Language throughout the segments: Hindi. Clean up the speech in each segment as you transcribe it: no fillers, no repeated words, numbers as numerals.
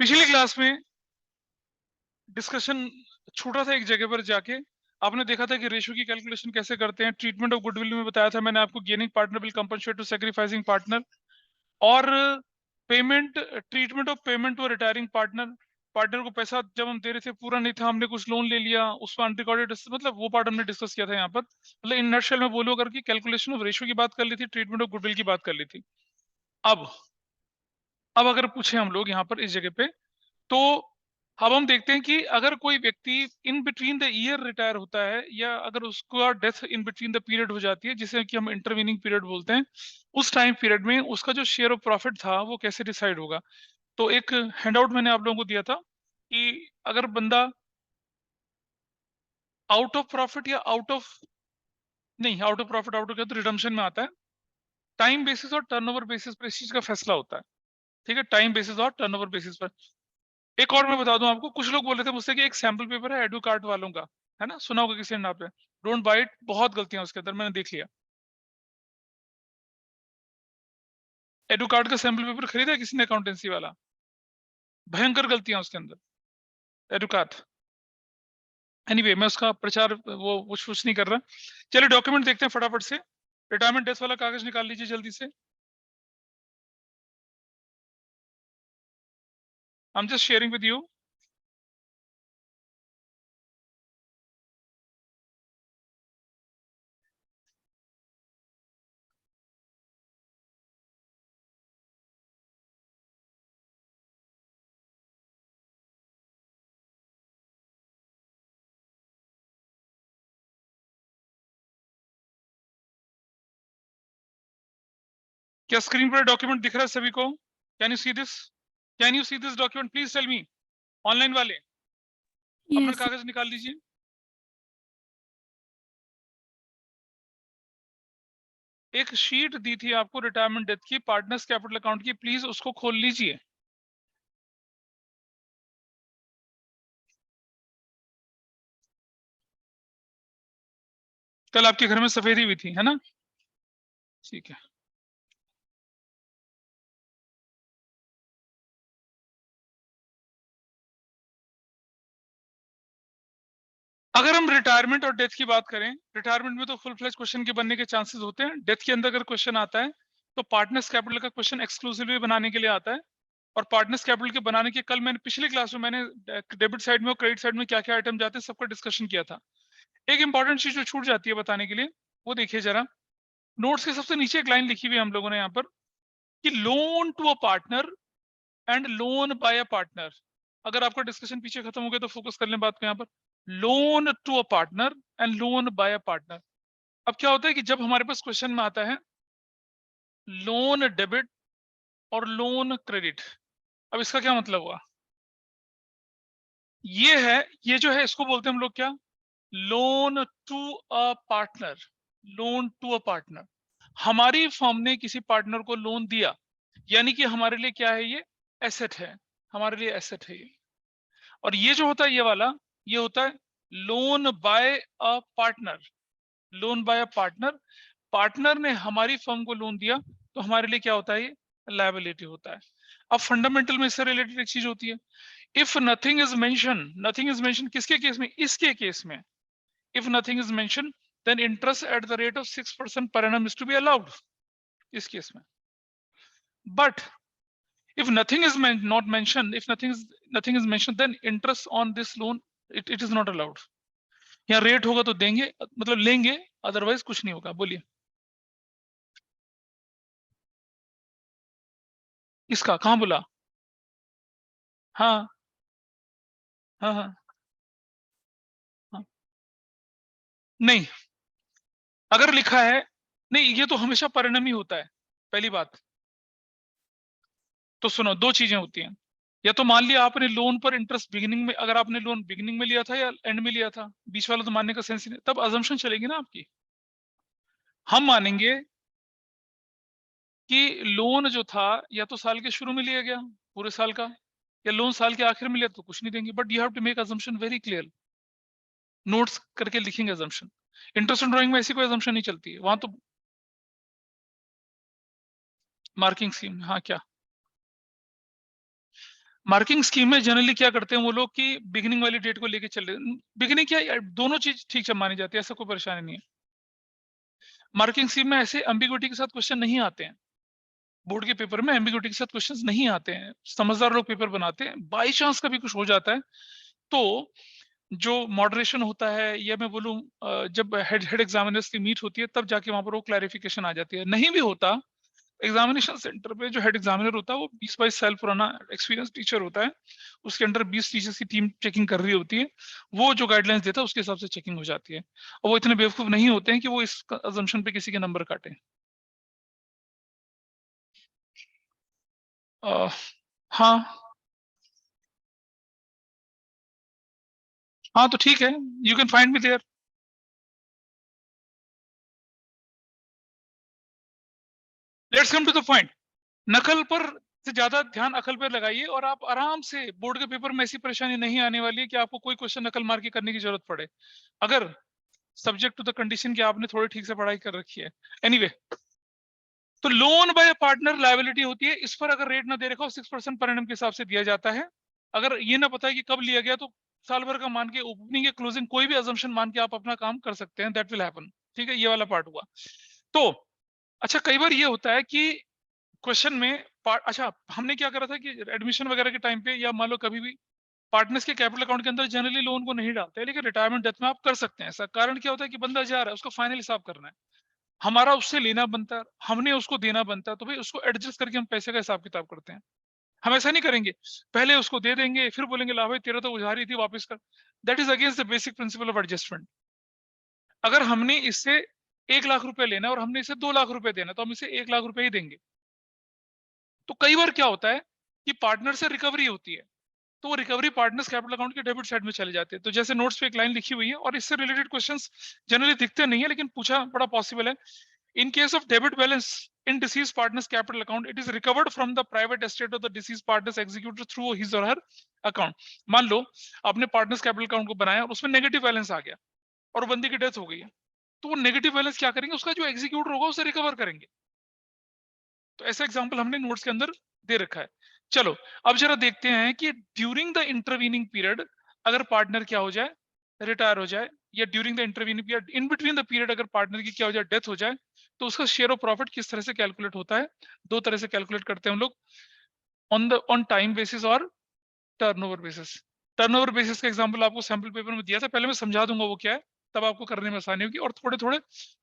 पिछली क्लास में डिस्कशन छूटा था एक जगह पर जाके। आपने देखा था कि रेशियो की कैलकुलेशन कैसे करते हैं। ट्रीटमेंट ऑफ गुडविल में बताया था मैंने आपको, gaining partner will compensate to sacrificing partner. और payment, treatment of payment to retiring partner, partner को पैसा जब हम दे रहे थे पूरा नहीं था, हमने कुछ लोन ले लिया, उसमें अनरिकॉर्डेड, मतलब वो पार्ट हमने डिस्कस किया था यहाँ पर। मतलब इन नटशेल में बोलो अगर कि कैलकुलेशन ऑफ रेशियो की बात कर ली थी, ट्रीटमेंट ऑफ गुडविल की बात कर ली थी। अब अगर पूछे हम लोग यहाँ पर इस जगह पे, तो अब हम देखते हैं कि अगर कोई व्यक्ति in between the year retire होता है, या अगर उसका death in between the period हो जाती है, जिसे कि हम इंटरवीनिंग पीरियड बोलते हैं, उस टाइम पीरियड में उसका जो शेयर ऑफ प्रॉफिट था वो कैसे डिसाइड होगा। तो एक हैंडआउट मैंने आप लोगों को दिया था कि अगर बंदा आउट ऑफ प्रॉफिट या out of out of profit, out of redemption में आता है, टाइम बेसिस और टर्नओवर बेसिस पर इस चीज का फैसला होता है। ठीक है, टाइम बेसिस और टर्नओवर बेसिस पर। एक और मैं बता दूं आपको, कुछ लोग बोल रहे थे मुझसे कि एक सैंपल पेपर है एडुकार्ट वालों का, है ना, सुना होगा किसी ने नाम पे। डोंट बाय इट, बहुत गलतियां उसके अंदर, मैंने देख लिया। एडुकार्ट का सैंपल पेपर खरीदा है किसी ने, अकाउंटेंसी वाला? भयंकर गलतियां उसके अंदर, एडुकार्ट। एनीवे, मैं उसका प्रचार वो कुछ नहीं कर रहा। चलिए डॉक्यूमेंट देखते हैं फटाफट से। रिटायरमेंट डेथ वाला कागज निकाल लीजिए जल्दी से। I am just sharing with you. क्या स्क्रीन पर डॉक्यूमेंट दिख रहा है सभी को? Can you see this? Can you see this document? Please tell me. Online वाले अपना Yes. कागज निकाल लीजिए। एक शीट दी थी आपको रिटायरमेंट डेथ की, पार्टनर्स कैपिटल अकाउंट की, प्लीज उसको खोल लीजिए। कल आपके घर में सफेदी हुई थी, है ना? ठीक है। अगर हम रिटायरमेंट और डेथ की बात करें, रिटायरमेंट में तो फुल फ्लेज क्वेश्चन के बनने के चांसेस होते हैं। डेथ के अंदर अगर क्वेश्चन आता है तो पार्टनर्स कैपिटल का क्वेश्चन एक्सक्लूसिवली बनाने के लिए आता है। और पार्टनर्स कैपिटल के बनाने के, कल मैंने पिछली क्लास में मैंने डेबिट साइड में और क्रेडिट साइड में क्या क्या आइटम जाते हैं सबका डिस्कशन किया था। एक इंपॉर्टेंट चीज जो छूट जाती है बताने के लिए, वो देखिए जरा। नोट्स के सबसे नीचे एक लाइन लिखी हुई है हम लोगों ने यहाँ पर कि loan to a partner and loan by a partner. अगर आपका डिस्कशन पीछे खत्म हो गया तो फोकस कर लें बात को यहाँ पर। Loan to a partner and loan by a partner. अब क्या होता है कि जब हमारे पास क्वेश्चन में आता है लोन डेबिट और लोन क्रेडिट, अब इसका क्या मतलब हुआ? ये है, ये जो है इसको बोलते हैं हम लोग क्या, loan to a partner. Loan to a partner, हमारी फर्म ने किसी पार्टनर को लोन दिया, यानी कि हमारे लिए क्या है, ये एसेट है, हमारे लिए एसेट है ये। और ये जो होता है ये वाला, ये होता है loan by a partner. Loan by a partner, partner ने हमारी फर्म को लोन दिया तो हमारे लिए क्या होता है, ये लायबिलिटी होता है। अब फंडामेंटल में इससे रिलेटेड एक चीज होती है, if nothing is mention, nothing is mention किसके केस में, इसके केस में, if nothing is mention then interest at the rate of 6% per annum is to be allowed, इस केस में। But if nothing is not mentioned, if nothing is mentioned, then interest on this loan it is not allowed। यहाँ रेट होगा तो देंगे, मतलब लेंगे, अदरवाइज कुछ नहीं होगा। बोलिए इसका कहाँ बोला? हाँ हाँ हाँ हाँ। नहीं, अगर लिखा है, नहीं ये तो हमेशा परिणामी होता है। पहली बात तो सुनो, दो चीजें होती हैं। या तो मान लिया आपने लोन पर इंटरेस्ट बिगिनिंग में, अगर आपने लोन बिगिनिंग में लिया था या एंड में लिया था, बीच वाला तो मानने का सेंस ही नहीं, तब अजम्पशन चलेगी ना आपकी। हम मानेंगे कि लोन जो था या तो साल के शुरू में लिया गया पूरे साल का, या लोन साल के आखिर में लिया तो कुछ नहीं देंगे। But you have to make assumption very clear, notes करके लिखेंगे अजम्पशन। इंटरेस्ट ड्राइंग में ऐसी कोई अजम्पशन नहीं चलती है, वहां तो मार्किंग स्कीम। हाँ क्या? मार्किंग स्कीम में जनरली क्या करते हैं वो लोग कि बिगिनिंग वाली डेट को लेके चल रहे, बिगिनिंग क्या दोनों चीज ठीक से मानी जाती है, ऐसा कोई परेशानी नहीं है। मार्किंग स्कीम में ऐसे एम्बिग्युइटी के साथ क्वेश्चन नहीं आते हैं, बोर्ड के पेपर में एम्बिग्युइटी के साथ क्वेश्चंस नहीं आते हैं, समझदार लोग पेपर बनाते हैं। बाई चांस कभी कुछ हो जाता है तो जो मॉडरेशन होता है, या मैं बोलूं जब हेड हेड एग्जामिनर्स की मीट होती है तब जाके वहां पर वो क्लैरिफिकेशन आ जाती है। नहीं भी होता, एग्जामिनेशन सेंटर पे जो हेड एग्जामिनर होता है वो 20-22 साल पुराना एक्सपीरियंस टीचर होता है, उसके अंडर 20 टीचर्स की टीम चेकिंग कर रही होती है, वो जो गाइडलाइंस देता है उसके हिसाब से चेकिंग हो जाती है। और वो इतने बेवकूफ नहीं होते हैं कि वो इस अजम्पशन पे किसी के नंबर काटें। हाँ हाँ, तो ठीक है, you can find me there. Let's come to the point. नकल पर से ज्यादा ध्यान अकल पर लगाइए और आप आराम से, बोर्ड के पेपर में ऐसी परेशानी नहीं आने वाली है कि आपको कोई क्वेश्चन नकल मार के करने की जरूरत पड़े, अगर सब्जेक्ट टू द कंडीशन कि आपने थोड़ी ठीक से पढ़ाई कर रखी है। एनीवे, तो लोन बाय पार्टनर लायबिलिटी होती है, इस पर अगर रेट ना दे रखा हो 6% पर एनम के हिसाब से दिया जाता है। अगर ये ना पता है कि कब लिया गया तो साल भर का मान के ओपनिंग या क्लोजिंग कोई भी अजम्पशन मान के आप अपना काम कर सकते हैं, दैट विल हैपन। ठीक है, ये वाला पार्ट हुआ। तो अच्छा, कई बार ये होता है कि क्वेश्चन में अच्छा, हमने क्या करा था कि एडमिशन वगैरह के टाइम पे या मान लो कभी भी पार्टनर्स के कैपिटल अकाउंट के अंदर जनरली लोन को नहीं डालते, लेकिन रिटायरमेंट डेथ में आप कर सकते हैं ऐसा। कारण क्या होता है कि बंदा जा रहा है, उसको फाइनल हिसाब करना है, हमारा उससे लेना बनता है, हमने उसको देना बनता है, तो भाई उसको एडजस्ट करके हम पैसे का हिसाब किताब करते हैं। हम ऐसा नहीं करेंगे पहले उसको दे देंगे फिर बोलेंगे ला भाई तेरा तो उधारी थी वापस कर। That is against the basic principle of adjustment. अगर हमने इससे 1 लाख रुपए लेना है और हमने इसे 2 लाख रुपए देना, तो हम इसे 1 लाख रुपए ही देंगे। तो कई बार क्या होता है कि पार्टनर से रिकवरी होती है, तो वो रिकवरी पार्टनर्स कैपिटल अकाउंट के डेबिट साइड में चले जाते हैं। तो जैसे नोट्स पे एक लाइन लिखी हुई है, और इससे रिलेटेड क्वेश्चंस जनरली दिखते नहीं है लेकिन पूछा बड़ा पॉसिबल है। In case of debit balance in disease partners capital account, it is recovered from the private estate of the disease partners executed through his और हर अकाउंट। मान लो आपने पार्टनर्स कैपिटल अकाउंट को बनाया और उसमें नेगेटिव बैलेंस आ गया और बंदी की डेथ हो गई है, तो वो नेगेटिव बैलेंस क्या करेंगे, उसका जो एग्जीक्यूटर होगा उसे रिकवर करेंगे। तो ऐसा एग्जांपल हमने नोट्स के अंदर दे रखा है। चलो, अब जरा देखते हैं कि ड्यूरिंग द इंटरवीनिंग पीरियड अगर पार्टनर क्या हो जाए, रिटायर हो जाए, या during the intervening period in between the period अगर पार्टनर की क्या हो जाए, डेथ हो जाए, तो उसका शेयर ऑफ प्रॉफिट किस तरह से कैलकुलेट होता है। दो तरह से कैलकुलेट करते हैं हम लोग, ऑन टाइम बेसिस और टर्नओवर बेसिस। टर्नओवर बेसिस का एग्जांपल आपको सैंपल पेपर में दिया था, पहले मैं समझा दूंगा वो क्या है, तब आपको करने में आसानी होगी। और थोड़े थोड़े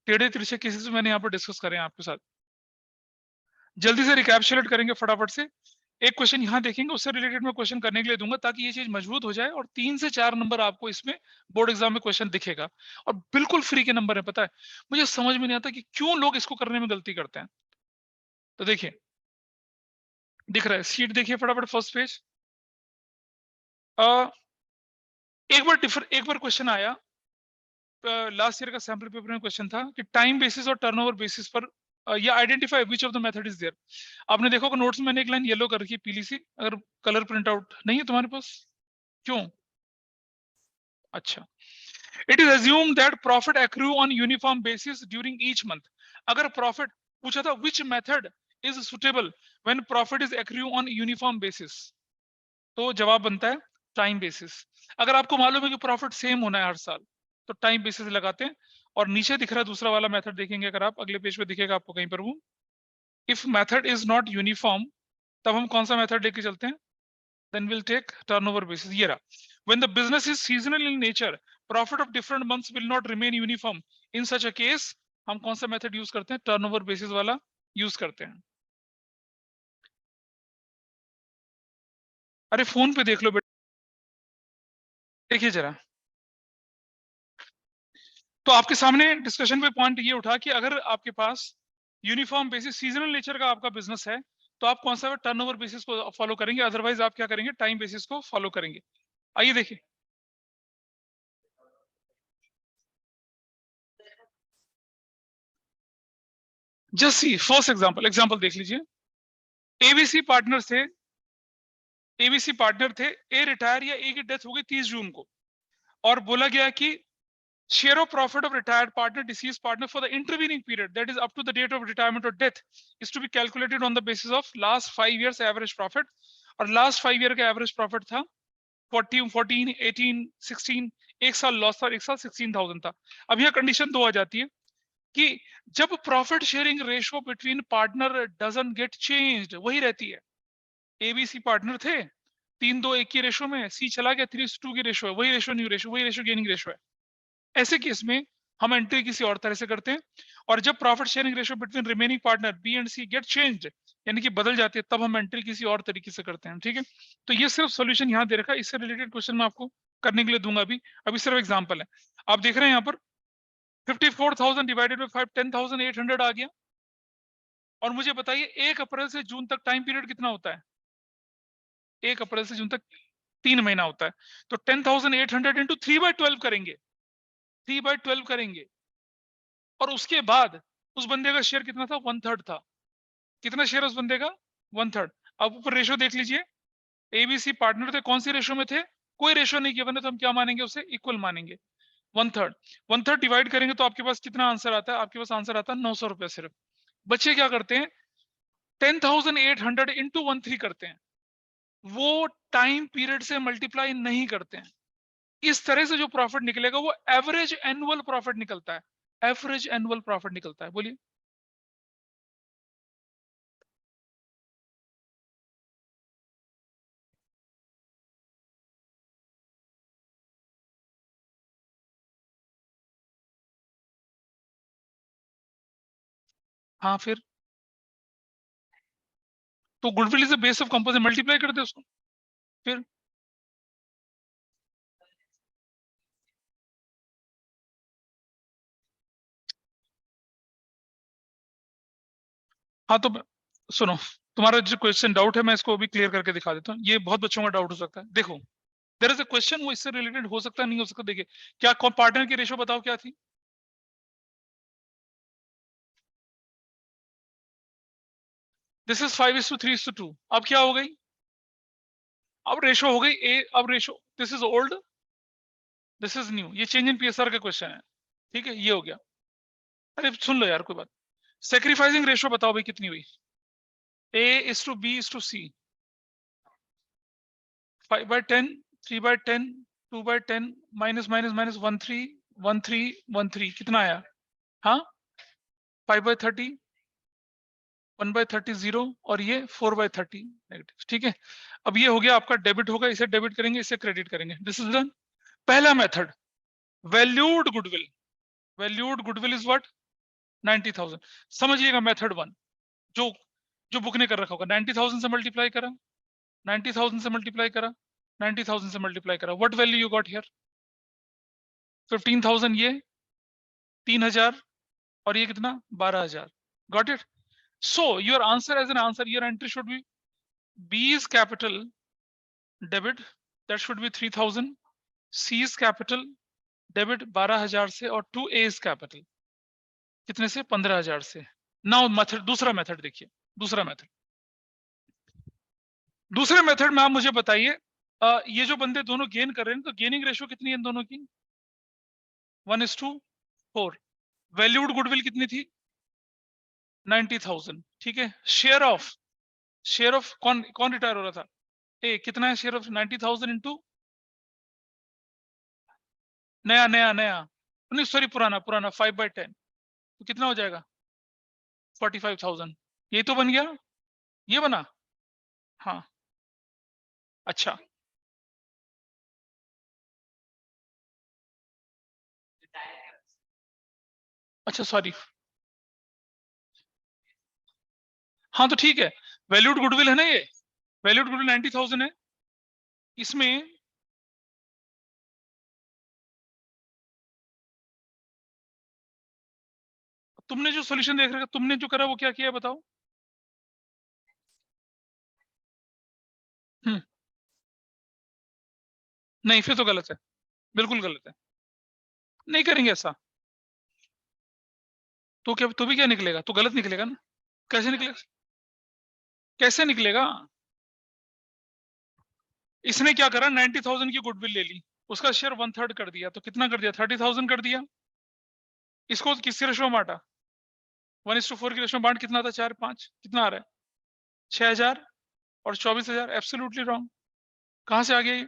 टेढ़े तिरछे केसेस मैंने यहाँ पर डिस्कस करें आपके साथ। जल्दी से रिकैप्चुलेट करेंगे फटाफट से। एक क्वेश्चन यहाँ देखेंगे, उससे रिलेटेड मैं क्वेश्चन करने के लिए दूंगा ताकि ये चीज मजबूत हो जाए, और 3 से 4 नंबर आपको इसमें बोर्ड एग्जाम में क्वेश्चन दिखेगा, और बिल्कुल फ्री के नंबर है। पता है, मुझे समझ में नहीं आता कि क्यों लोग इसको करने में गलती करते हैं। तो देखिए, दिख रहा है सीट, देखिए फटाफट फर्स्ट पेज। एक बार क्वेश्चन आया, लास्ट ईयर का सैंपल पेपर में क्वेश्चन था कि टाइम बेसिस और टर्नओवर बेसिस पर या identify which of the method is there. आपने देखो कि नोट्स में मैंने एक लाइन येलो कर रखी है, पीली सी, अगर कलर प्रिंट आउट नहीं है तुम्हारे पास, क्यों? अच्छा, it is assumed that profit accrue on uniform basis during each month। अगर प्रॉफिट पूछा था which method is suitable when profit is accrue on uniform basis, तो जवाब बनता है टाइम बेसिस। अगर आपको मालूम है कि प्रॉफिट सेम होना है हर साल, तो टाइम बेसिस लगाते हैं। और नीचे दिख रहा है दूसरा वाला मेथड, देखेंगे अगर आप अगले पेज पे दिखेगा आपको कहीं पर वो, if method is not uniform, तब हम कौन सा मेथड लेके चलते हैं, then we'll take turnover basis। ये रहा, when the business is seasonal in nature, profit of different months will not remain uniform। in such a case हम कौन सा मेथड यूज करते हैं, टर्नओवर बेसिस वाला यूज करते हैं। अरे फोन पे देख लो बेटा, देखिए जरा। तो आपके सामने डिस्कशन पे पॉइंट ये उठा कि अगर आपके पास यूनिफॉर्म बेसिस सीजनल नेचर का आपका बिजनेस है, तो आप कौन सा टर्नओवर बेसिस को फॉलो करेंगे, अदरवाइज आप क्या करेंगे, टाइम बेसिस को फॉलो करेंगे। आइए देखिए, जस्ट सी फर्स्ट एग्जांपल देख लीजिए। एबीसी पार्टनर थे, ए रिटायर या ए की डेथ हो गई 30 जून को, और बोला गया कि share of profit of retired partner, deceased partner for the intervening period, that is up to the date of retirement or death, is to be calculated on the basis of last 5 years average profit और लास्ट 5 ईयर का एवरेज प्रॉफिट था 14, 18, 16, एक साल लॉस था, एक साल 16,000 था। अब यह कंडीशन 2 आ जाती है कि जब profit sharing ratio between partner doesn't get changed, वही रहती है। एबीसी पार्टनर थे, 3-2-1 की रेशियो में, सी चला गया 3:2 की रेशियो है, वही रेशियो न्यू रेशियो, वही रेशियो गेनिंग रेशियो है। ऐसे केस में हम एंट्री किसी और तरह से करते हैं, और जब profit sharing ratio between remaining partner B and C get changed, यानी कि बदल जाती है, तब हम एंट्री किसी और तरीके से करते हैं। ठीक है, तो ये सिर्फ सॉल्यूशन यहाँ दे रखा है, इससे रिलेटेड क्वेश्चन मैं आपको करने के लिए दूंगा। अभी सिर्फ एग्जांपल है। आप देख रहे हैं यहाँ पर 54,000 डिवाइडेड बाय 5, 10,800 आ गया। और मुझे बताइए 1 अप्रैल से जून तक टाइम पीरियड कितना होता है? 1 अप्रैल से जून तक 3 महीना होता है। तो 10,800 इंटू 3/12 करेंगे, 3/12 करेंगे, और उसके बाद उस बंदे का शेयर कितना था? 1/3 था। कितना शेयर उस बंदे का? 1/3। अब ऊपर रेशियो देख लीजिए, एबीसी पार्टनर थे, कौन सी रेशियो में थे? कोई रेशियो नहीं गिवन है, तो हम क्या मानेंगे? उसे इक्वल मानेंगे। 1/3, 1/3 डिवाइड करेंगे तो आपके पास कितना आंसर आता है? आपके पास आंसर आता है 900 रुपया सिर्फ। बच्चे क्या करते हैं? 10,800 इंटू 1/3 करते हैं, वो टाइम पीरियड से मल्टीप्लाई नहीं करते हैं। इस तरह से जो प्रॉफिट निकलेगा वो एवरेज एनुअल प्रॉफिट निकलता है, एवरेज एनुअल प्रॉफिट निकलता है। बोलिए। हाँ, फिर तो goodwill is the base of composite, multiply करते हैं उसको। फिर हाँ, तो सुनो, तुम्हारा जो क्वेश्चन डाउट है मैं इसको अभी क्लियर करके दिखा देता हूँ। ये बहुत बच्चों का डाउट हो सकता है। देखो, देयर इज अ क्वेश्चन, वो इससे रिलेटेड हो सकता है, नहीं हो सकता। देखिए, क्या पार्टनर की रेशियो बताओ क्या थी? This is 5:3:2। अब क्या हो गई? अब रेशियो हो गई ए, अब ratio, this is old, this is new. ये चेंज इन पीएसआर का क्वेश्चन है। ठीक है, ये हो गया। अरे सुन लो यार, कोई बात। सेक्रीफाइसिंग रेशियो बताओ भाई कितनी हुई? A:B:C, 5/10, 3/10, 2/10, माइनस माइनस माइनस 1/3, 1/3, 1/3, कितना आया? हाँ, 5/30, 1/30 0, और ये 4/30 नेगेटिव। ठीक है, अब ये हो गया आपका डेबिट होगा, इसे डेबिट करेंगे, इसे क्रेडिट करेंगे। This is done. पहला method, valued goodwill. Valued goodwill is what? 90,000। समझिएगा मेथड 1, जो जो बुक ने कर रखा होगा, 90,000 से मल्टीप्लाई करा, 90,000 से मल्टीप्लाई करा, 90,000 से मल्टीप्लाई करा, what value you got here? 15,000, ये 3,000, और ये कितना? 12,000। Got it? So your answer, as an answer, your entry should be B is capital debit, that should be 3,000, C is capital debit 12,000 से, और 2A is capital कितने से? 15,000 से। नाउ मेथड, दूसरा मेथड देखिए, दूसरा मेथड, दूसरे मेथड में आप मुझे बताइए, ये जो बंदे दोनों गेन कर रहे हैं, तो गेनिंग रेशियो कितनी है इन दोनों की? 1:4। वैल्यूड गुडविल कितनी थी? 90,000। ठीक है, शेयर ऑफ कौन कौन रिटायर हो रहा था? ए, कितना है शेयर ऑफ 90,000 इंटू नया नया नया, नहीं सॉरी, पुराना पुराना, 5/10, तो कितना हो जाएगा? 45,000। ये तो बन गया, ये बना। हाँ, अच्छा, अच्छा, सॉरी। हाँ, तो ठीक है, वैल्यूड गुडविल है ना ये, वैल्यूड गुडविल 90,000 है। इसमें तुमने जो सॉल्यूशन देख रखा, तुमने जो करा वो क्या किया बताओ? हम्म, नहीं, फिर तो गलत है, बिल्कुल गलत है। नहीं करेंगे ऐसा। तो क्या, तो भी क्या निकलेगा? तो गलत निकलेगा ना। कैसे निकलेगा? कैसे निकलेगा? इसने क्या करा, 90,000 की गुडविल ले ली, उसका शेयर 1/3 कर दिया, तो कितना कर दिया? 30,000 कर दिया। इसको किस रेशो में बांटा? 1:4 की रेशो में बांट, कितना था? 4, 5, कितना आ रहा है? 6,000। और 24,000 एब्सोल्युटली रॉन्ग। कहां से आ गया ये?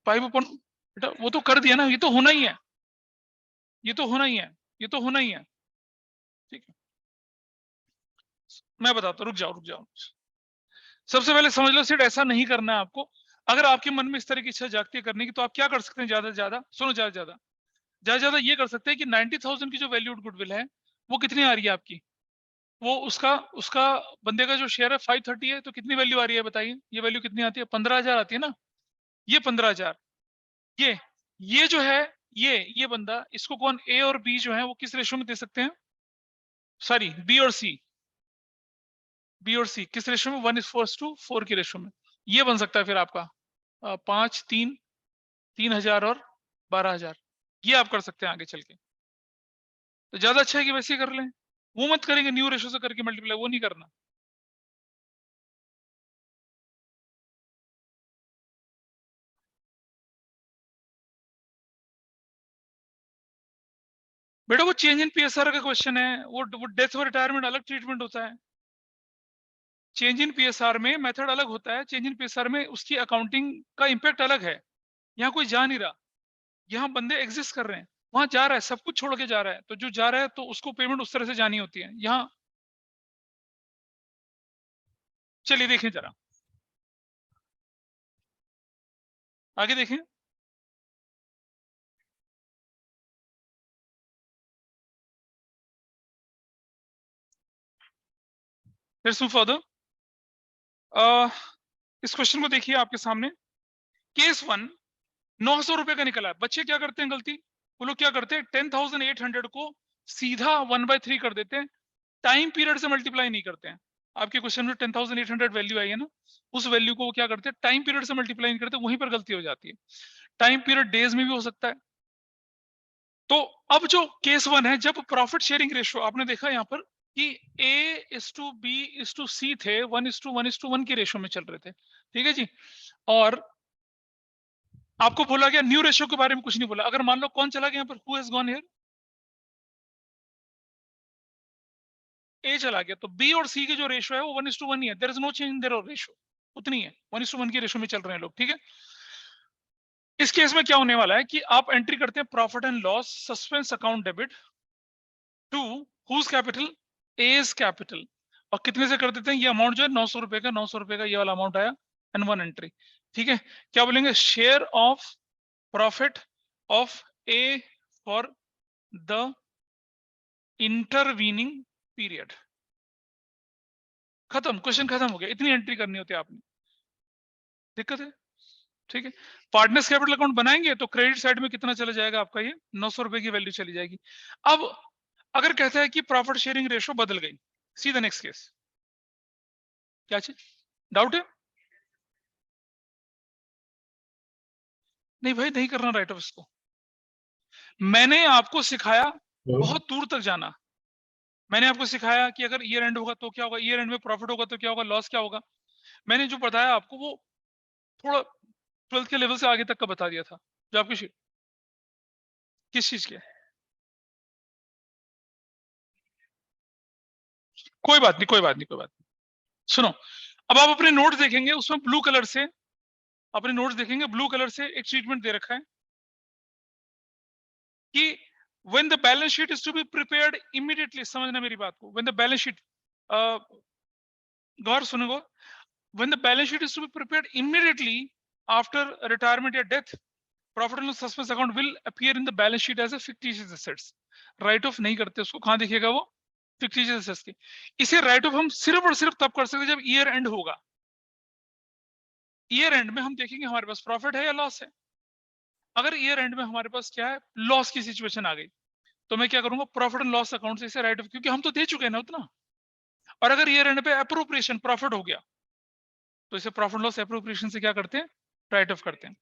फाइव अपॉन, बेटा वो तो कर दिया ना, ये तो होना ही है, ये तो होना ही है, ये तो होना ही है। ठीक है, मैं बताता हूं, रुक जाओ। सबसे पहले समझ लो सेठ, ऐसा नहीं करना है आपको। अगर आपके मन में इस तरह की इच्छा जागती है करने की, तो आप क्या कर सकते हैं? ज्यादा से ज्यादा सुनो, ज्यादा ज्यादा ये कर सकते हैं कि 90,000 की जो वैल्यूड गुडविल है वो कितनी आ रही है आपकी, वो उसका उसका बंदे का जो शेयर है 530 है, तो कितनी वैल्यू आ रही है बताइए? ये वैल्यू कितनी आती है? 15,000 आती है ना। ये 15,000, ये ये जो है, ये बंदा, इसको कौन ए और बी जो है वो किस रेशो में दे सकते हैं? सॉरी, बी और सी किस रेशो में? 1:4 की रेशो में। ये बन सकता है फिर आपका 5, 3, 3,000 और 12,000। ये आप कर सकते हैं आगे चल के। तो ज्यादा अच्छा है कि वैसे ही कर लें, वो मत करेंगे न्यू रेशो से करके मल्टीप्लाई, वो नहीं करना। बेटा वो चेंज इन पीएसआर का क्वेश्चन है, वो डेथ और रिटायरमेंट अलग ट्रीटमेंट होता है। चेंज इन पीएसआर में मेथड अलग होता है, चेंज इन पीएसआर में उसकी अकाउंटिंग का इंपैक्ट अलग है। यहाँ कोई जा नहीं रहा, यहाँ बंदे एग्जिस्ट कर रहे हैं, वहां जा रहा है, सब कुछ छोड़ के जा रहा है, तो जो जा रहा है तो उसको पेमेंट उस तरह से जानी होती है। यहाँ चलिए देखें जरा, आगे देखें। Let's move further. इस क्वेश्चन को देखिए आपके सामने। केस 1 900 रुपए का निकला है। बच्चे क्या करते हैं गलती, वो लोग क्या करते हैं 10,800 को सीधा 1/3 कर देते हैं, टाइम पीरियड से मल्टीप्लाई नहीं करते हैं। आपके क्वेश्चन में 10,800 वैल्यू आई है ना, उस वैल्यू को वो क्या करते हैं टाइम पीरियड से मल्टीप्लाई नहीं करते, वहीं पर गलती हो जाती है। टाइम पीरियड डेज में भी हो सकता है। तो अब जो केस 1 है, जब प्रॉफिट शेयरिंग रेशियो आपने देखा यहाँ पर कि A:B:C थे, 1:1:1 की रेशियो में चल रहे थे, ठीक है जी। और आपको बोला गया न्यू रेशियो के बारे में कुछ नहीं बोला। अगर मान लो कौन चला गया यहाँ पर, हु हैज गॉन हियर, ए चला गया, तो बी और सी की जो रेशियो है वो 1:1 ही है। There is no change in their ratio, उतनी है, 1:1 की रेशियो में चल रहे हैं लोग, ठीक है। इस केस में क्या होने वाला है कि आप एंट्री करते हैं profit and loss suspense account debit to whose capital, as capital, और कितने से कर देते हैं? ये अमाउंट जो है 900 रुपए का, 900 रुपए का ये वाला अमाउंट आया, एंड वन एंट्री, ठीक है। क्या बोलेंगे? Share of profit of A for the intervening period. खत्म, क्वेश्चन खत्म हो गया। इतनी एंट्री करनी होती है आपने, दिक्कत है, ठीक है। पार्टनर्स कैपिटल अकाउंट बनाएंगे तो क्रेडिट साइड में कितना चला जाएगा आपका? ये 900 रुपए की वैल्यू चली जाएगी। अब अगर कहता है कि प्रॉफिट शेयरिंग रेशो बदल गई, सी द नेक्स्ट केस। क्या चीज डाउट है? नहीं भाई, नहीं करना राइट ऑफ इसको। मैंने आपको सिखाया बहुत दूर तक जाना। मैंने आपको सिखाया कि अगर ईयर एंड होगा तो क्या होगा, ईयर एंड में प्रॉफिट होगा तो क्या होगा, लॉस क्या होगा। मैंने जो बताया आपको वो थोड़ा 12th के लेवल से आगे तक का बता दिया था। जो आपकी किस चीज के, कोई बात नहीं, कोई बात नहीं, कोई बात नहीं। सुनो, अब आप अपने नोट्स देखेंगे, उसमें ब्लू कलर से, अपने नोट्स देखेंगे ब्लू कलर से एक ट्रीटमेंट दे रखा है कि when the balance sheet is to be prepared immediately, समझना मेरी बात को, when the balance sheet, गौर सुनो, when the balance sheet is to be prepared immediately after retirement or death, profit and loss suspense account will appear in the balance sheet as a fictitious assets। Right of नहीं करते उसको, कहां दिखेगा वो? फिक्टिशियस एसेट्स के। इसे राइट ऑफ हम सिर्फ और सिर्फ तब कर सकते जब ईयर एंड होगा। ईयर एंड में हम देखेंगे हमारे पास प्रॉफिट है या लॉस है। अगर ईयर एंड में हमारे पास क्या है, लॉस की सिचुएशन आ गई, तो मैं क्या करूंगा प्रॉफिट एंड लॉस अकाउंट से इसे राइट ऑफ, क्योंकि हम तो दे चुके हैं ना उतना। और अगर ईयर एंड पे अप्रोप्रिएशन प्रॉफिट हो गया, तो इसे प्रॉफिट लॉस अप्रोप्रिएशन से क्या करते हैं? राइट ऑफ करते हैं।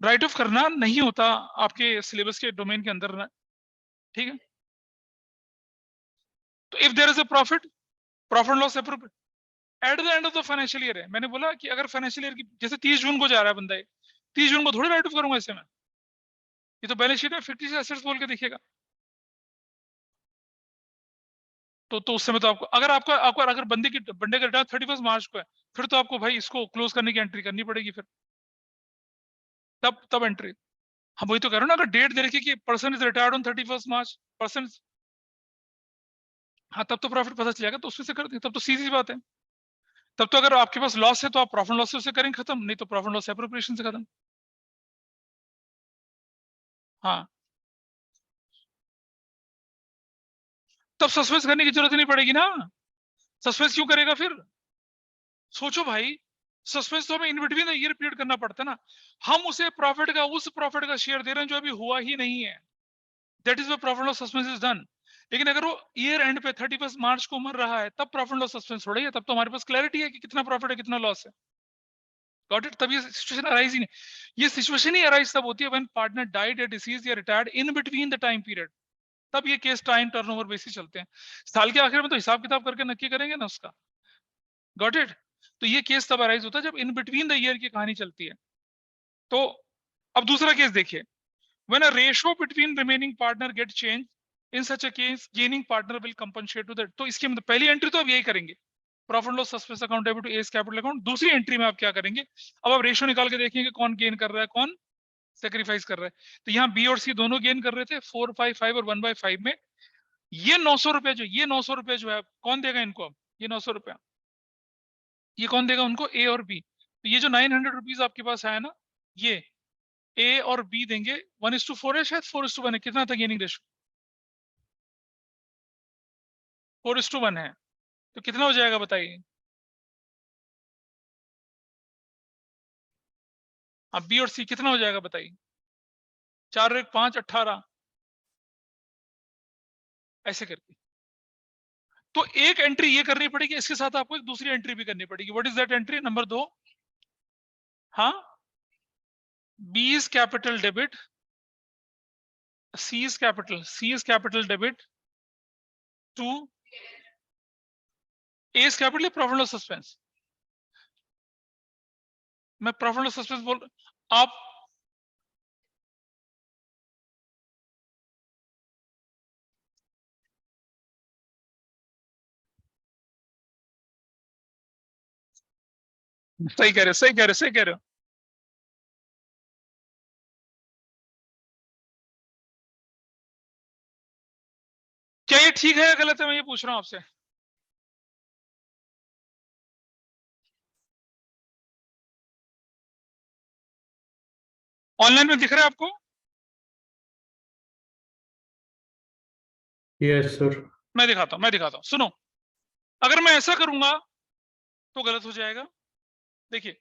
राइट ऑफ करना नहीं होता आपके सिलेबस के डोमेन के अंदर ना, ठीक है। तो if there is a profit loss appropriation at the end of the financial year है। मैंने बोला कि अगर फाइनेंशियल ईयर की जैसे 30 जून को जा रहा है बंदा, 30 जून को थोड़ी राइट ऑफ करूंगा इसे मैं, ये तो बैलेंस शीट में फिक्टिशियस एसेट्स बोल के दिखेगा। तो उस समय तो आपको अगर आपका अगर बंदे का रिटायर 31 मार्च को है, फिर तो आपको भाई इसको क्लोज करने की एंट्री करनी पड़ेगी फिर, तब एंट्री। हम वही तो कह रहे हो ना, अगर डेट दे रखी कि person is retired on 31 March person, हाँ तब तो प्रॉफिट पता चलेगा, तो उसमें से कर दें, तब तो सीधी सी बात है। तब तो अगर आपके पास लॉस है तो आप प्रॉफिट लॉस से करेंगे खत्म, नहीं तो प्रॉफिट लॉस एप्रोप्रिएशन से खत्म। हाँ, तब सस्पेंस करने की जरूरत ही नहीं पड़ेगी ना। सस्पेंस क्यों करेगा फिर? सोचो भाई, सस्पेंस तो हमें इन बिटवीन ईयर पीरियड करना पड़ता है ना। हम उस प्रॉफिट का शेयर दे रहे हैं जो अभी हुआ ही नहीं है। That is the profit loss suspense is done. लेकिन अगर वो ईयर एंड पे 31 मार्च को मर रहा है, तब प्रॉफिट लॉस सस्पेंस थोड़ा ही है, तब तो हमारे पास क्लैरिटी है कि कितना प्रॉफिट है कितना लॉस है। Got it? तब ये सिचुएशन अराइज ही नहीं। ये सिचुएशन ही अराइज तब होती है व्हेन पार्टनर डाइड या डिसीज या retired in between the time period. तब ये केस टाइम टर्नओवर बेसिस चलते हैं। साल के आखिर में तो हिसाब किताब करके नक्की करेंगे ना उसका। Got it? तो ये केस तब अराइज होता है जब इन बिटवीन द ईयर की कहानी चलती है। तो अब दूसरा केस देखिए, when a ratio between remaining partner get change, in such a case gaining partner will compensate to that. तो इसके मतलब पहली एंट्री तो अब यही करेंगे, profit loss suspense account debit to as capital account. दूसरी एंट्री में आप क्या करेंगे, अब आप रेशियो निकाल के देखेंगे कौन गेन कर रहा है कौन सेक्रीफाइस कर रहा है। तो यहाँ बी और सी दोनों गेन कर रहे थे 4/5 और 1/5 में। ये 900 रुपए जो है कौन देगा इनको? अब ये 900 रुपया ये कौन देगा उनको? ए और बी। तो ये जो 900 रुपीज आपके पास आया ना, ये ए और बी देंगे। 1:4 है शायद, 4:1 है, कितना था गेनिंग रेशो? 4:1 है। तो कितना हो जाएगा बताइए? अब बी और सी कितना हो जाएगा बताइए? 4 और 1 5, 18 ऐसे करके। तो एक एंट्री ये करनी पड़ेगी, इसके साथ आपको एक दूसरी एंट्री भी करनी पड़ेगी। What is that entry? Number 2, हाँ, B is capital debit, C is capital debit to A is capital profit loss suspense. मैं प्रॉफिट लॉस सस्पेंस बोल, आप सही कह रहे हो, सही कह रहे हो, सही कह रहे हो। क्या ये ठीक है या गलत है, मैं ये पूछ रहा हूं आपसे। ऑनलाइन में दिख रहा है आपको? Yes sir. मैं दिखाता हूं सुनो। अगर मैं ऐसा करूंगा तो गलत हो जाएगा। देखिए,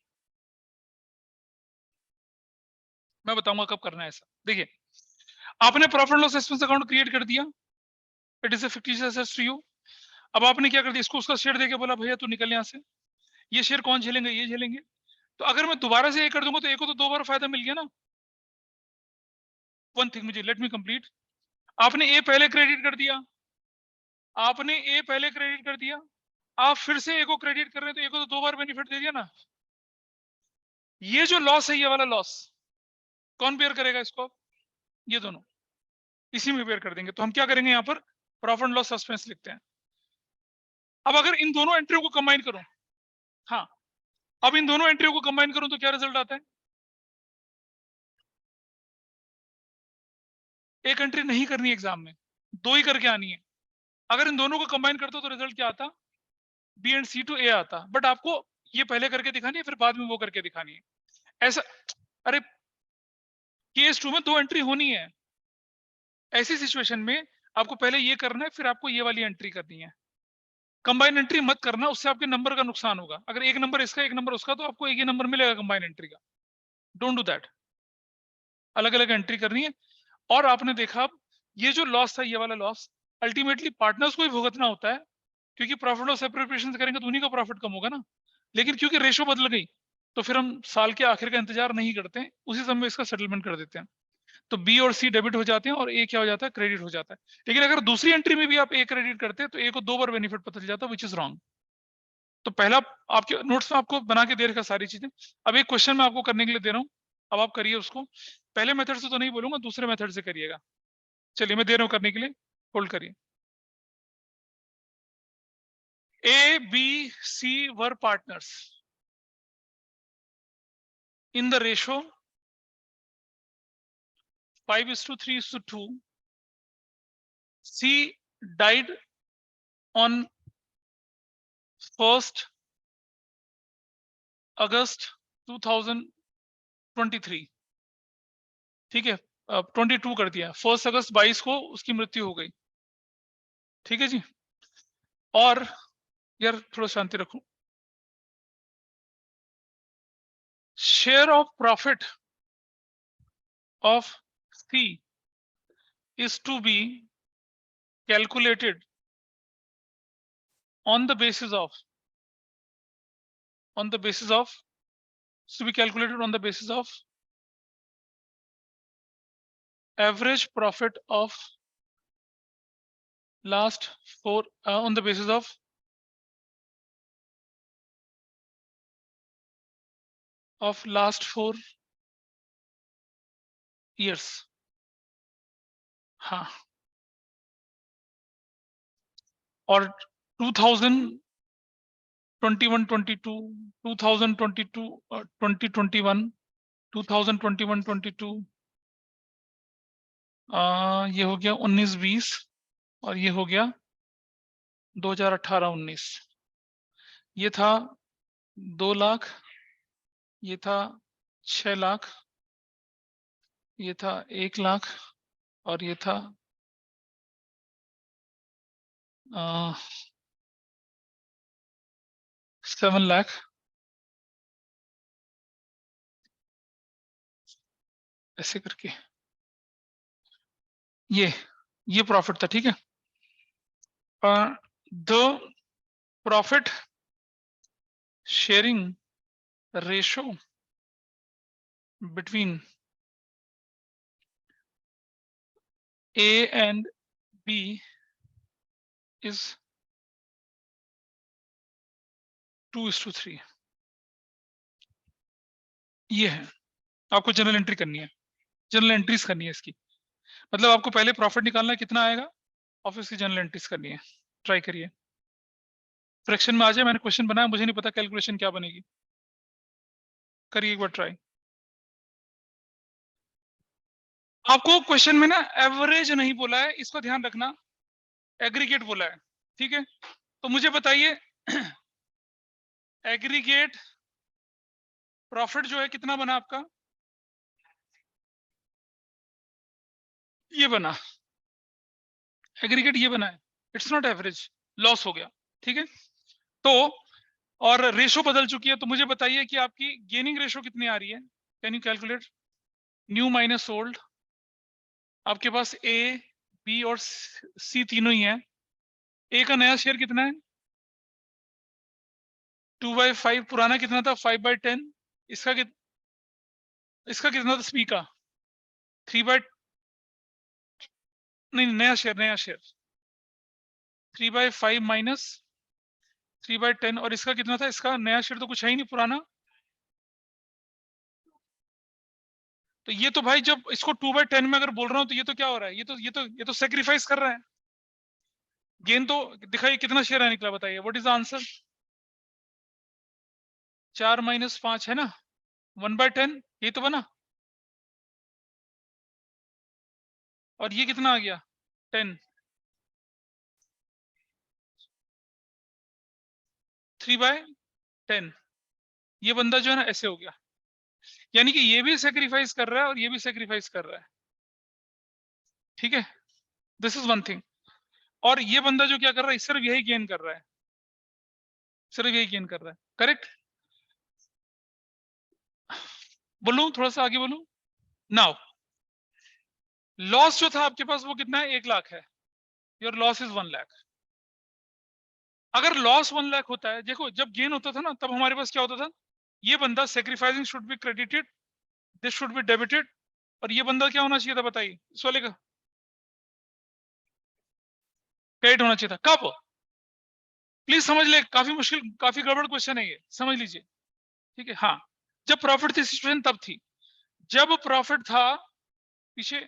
मैं बताऊंगा कब करना है ऐसा। देखिए, आपने profit loss expense account create कर दिया, it is a fictitious asset to you. अब आपने क्या कर दिया, इसको उसका शेयर देके बोला भैया तू निकल यहां से। ये शेयर कौन झेलेंगे? ये झेलेंगे। तो अगर मैं दोबारा से ये कर दूंगा तो एक को तो 2 बार फायदा मिल गया ना। वन थिंग, मुझे लेट मी कंप्लीट। आपने ए पहले क्रेडिट कर दिया, आप फिर से ए को क्रेडिट कर रहे हैं, तो ए को तो 2 बार बेनिफिट दे दिया ना। ये जो लॉस है, ये वाला लॉस कौन बेयर करेगा इसको? ये दोनों इसी में बेयर कर देंगे। तो हम क्या करेंगे यहाँ पर, प्रॉफिट लॉस सस्पेंस लिखते हैं। अब अगर इन दोनों एंट्रियों को कंबाइन करूं, हाँ, अब इन दोनों एंट्रियों को कंबाइन करूं तो क्या रिजल्ट आता है? एक एंट्री नहीं करनी एग्जाम में, 2 ही करके आनी है। अगर इन दोनों को कंबाइन करते हो तो रिजल्ट क्या आता? बी एंड सी टू ए आता। बट आपको ये पहले करके दिखानी है, फिर बाद में वो करके दिखानी है, ऐसा। अरे, केस 2 में 2 एंट्री होनी है। ऐसी सिचुएशन में आपको पहले ये करना है, फिर आपको ये वाली एंट्री करनी है। कंबाइन एंट्री मत करना, उससे आपके नंबर का नुकसान होगा। अगर एक नंबर इसका एक नंबर उसका, तो आपको एक ही नंबर मिलेगा कंबाइन एंट्री का। Don't do that. अलग अलग एंट्री करनी है। और आपने देखा, अब ये जो लॉस था, ये वाला लॉस अल्टीमेटली पार्टनर्स को ही भुगतना होता है, क्योंकि प्रॉफिट और सेपरेशन करेंगे तो उन्हीं का प्रॉफिट कम होगा ना। लेकिन क्योंकि रेशो बदल गई, तो फिर हम साल के आखिर का इंतजार नहीं करते हैं, उसी समय इसका सेटलमेंट कर देते हैं। तो बी और सी डेबिट हो जाते हैं और ए क्या हो जाता है? क्रेडिट हो जाता है। लेकिन अगर दूसरी एंट्री में भी आप ए क्रेडिट करते हैं तो ए को 2 बार बेनिफिट पता चल जाता है, विच इज रॉन्ग। तो पहला, आपके नोट्स में आपको बना के दे रखा सारी चीजें। अब एक क्वेश्चन मैं आपको करने के लिए दे रहा हूँ, अब आप करिए उसको। पहले मेथड से तो नहीं बोलूंगा, दूसरे मेथड से करिएगा। चलिए मैं दे रहा हूँ करने के लिए, होल्ड करिए। A, B, C were partners in the ratio 5:3:2. C died on 1st August 2023. ठीक है, 22 कर दिया, 1 अगस्त 22 को उसकी मृत्यु हो गई। ठीक है जी। और यार थोड़ा शांति रखो। Share of profit of C is to be calculated on the basis of average profit of last 4 on the basis of last 4 years। हाँ, और 2021-22, 2022 2021, 2021-22, ये हो गया 19-20 और ये हो गया 2018-19। ये था 2 लाख, ये था 6 लाख, ये था 1 लाख और ये था 7 लाख। ऐसे करके ये प्रॉफिट था। ठीक है, the profit sharing ratio between A and B is 2:3। ये है, आपको जनरल एंट्री करनी है, जनरल एंट्रीज करनी है इसकी। मतलब आपको पहले प्रॉफिट निकालना है, कितना आएगा, और फिर इसकी जनरल एंट्रीज करनी है। ट्राई करिए, फ्रैक्शन में आ जाए। मैंने क्वेश्चन बनाया, मुझे नहीं पता कैलकुलेशन क्या बनेगी, करिए एक बार ट्राई। आपको क्वेश्चन में ना एवरेज नहीं बोला है, इसको ध्यान रखना, एग्रीगेट बोला है। ठीक है, तो मुझे बताइए एग्रीगेट प्रॉफिट जो है कितना बना आपका, ये बना, एग्रीगेट ये बना है, इट्स नॉट एवरेज, लॉस हो गया। ठीक है, तो और रेशो बदल चुकी है, तो मुझे बताइए कि आपकी गेनिंग रेशो कितनी आ रही है, can you calculate. New minus old, आपके पास ए, बी और सी तीनों ही है। ए का नया शेयर कितना है, 2/5, पुराना कितना था 5/10, इसका कितना था सी का 3/, नहीं नया शेयर 3/5 माइनस 3/10, और इसका कितना था, इसका नया शेयर तो कुछ है ही नहीं, पुराना। तो ये तो भाई जब इसको 2/10 में अगर बोल रहा हूं तो ये तो क्या हो रहा है, ये तो सेक्रीफाइस कर रहा है। गेन तो दिखाइए कितना शेयर है निकला, बताइए व्हाट इज द आंसर। 4 - 5 है ना, 1/10, ये तो बना। और ये कितना आ गया 10, 3/10। ये बंदा जो है ना ऐसे हो गया, यानी कि ये भी सेक्रीफाइस कर रहा है और ये भी सेक्रीफाइस कर रहा है। ठीक है, दिस इज वन थिंग। और ये बंदा जो क्या कर रहा है, सिर्फ यही गेन कर रहा है, सिर्फ यही गेन कर रहा है। करेक्ट, बोलूं थोड़ा सा आगे बोलूं। नाउ लॉस जो था आपके पास वो कितना है, 1 लाख है। Your loss is 1 lakh. अगर लॉस 1 लाख होता है, देखो जब गेन होता था ना तब हमारे पास क्या होता था, ये बंदा sacrificing should be credited, this should be debited, और ये बंदा क्या होना चाहिए था बताइए, इस वाले का क्रेडिट होना चाहिए था। कब, प्लीज समझ ले, काफी मुश्किल, काफी गड़बड़ क्वेश्चन है ये, समझ लीजिए। ठीक है, हाँ, जब प्रॉफिट थी सिचुएशन तब थी, जब प्रॉफिट था पीछे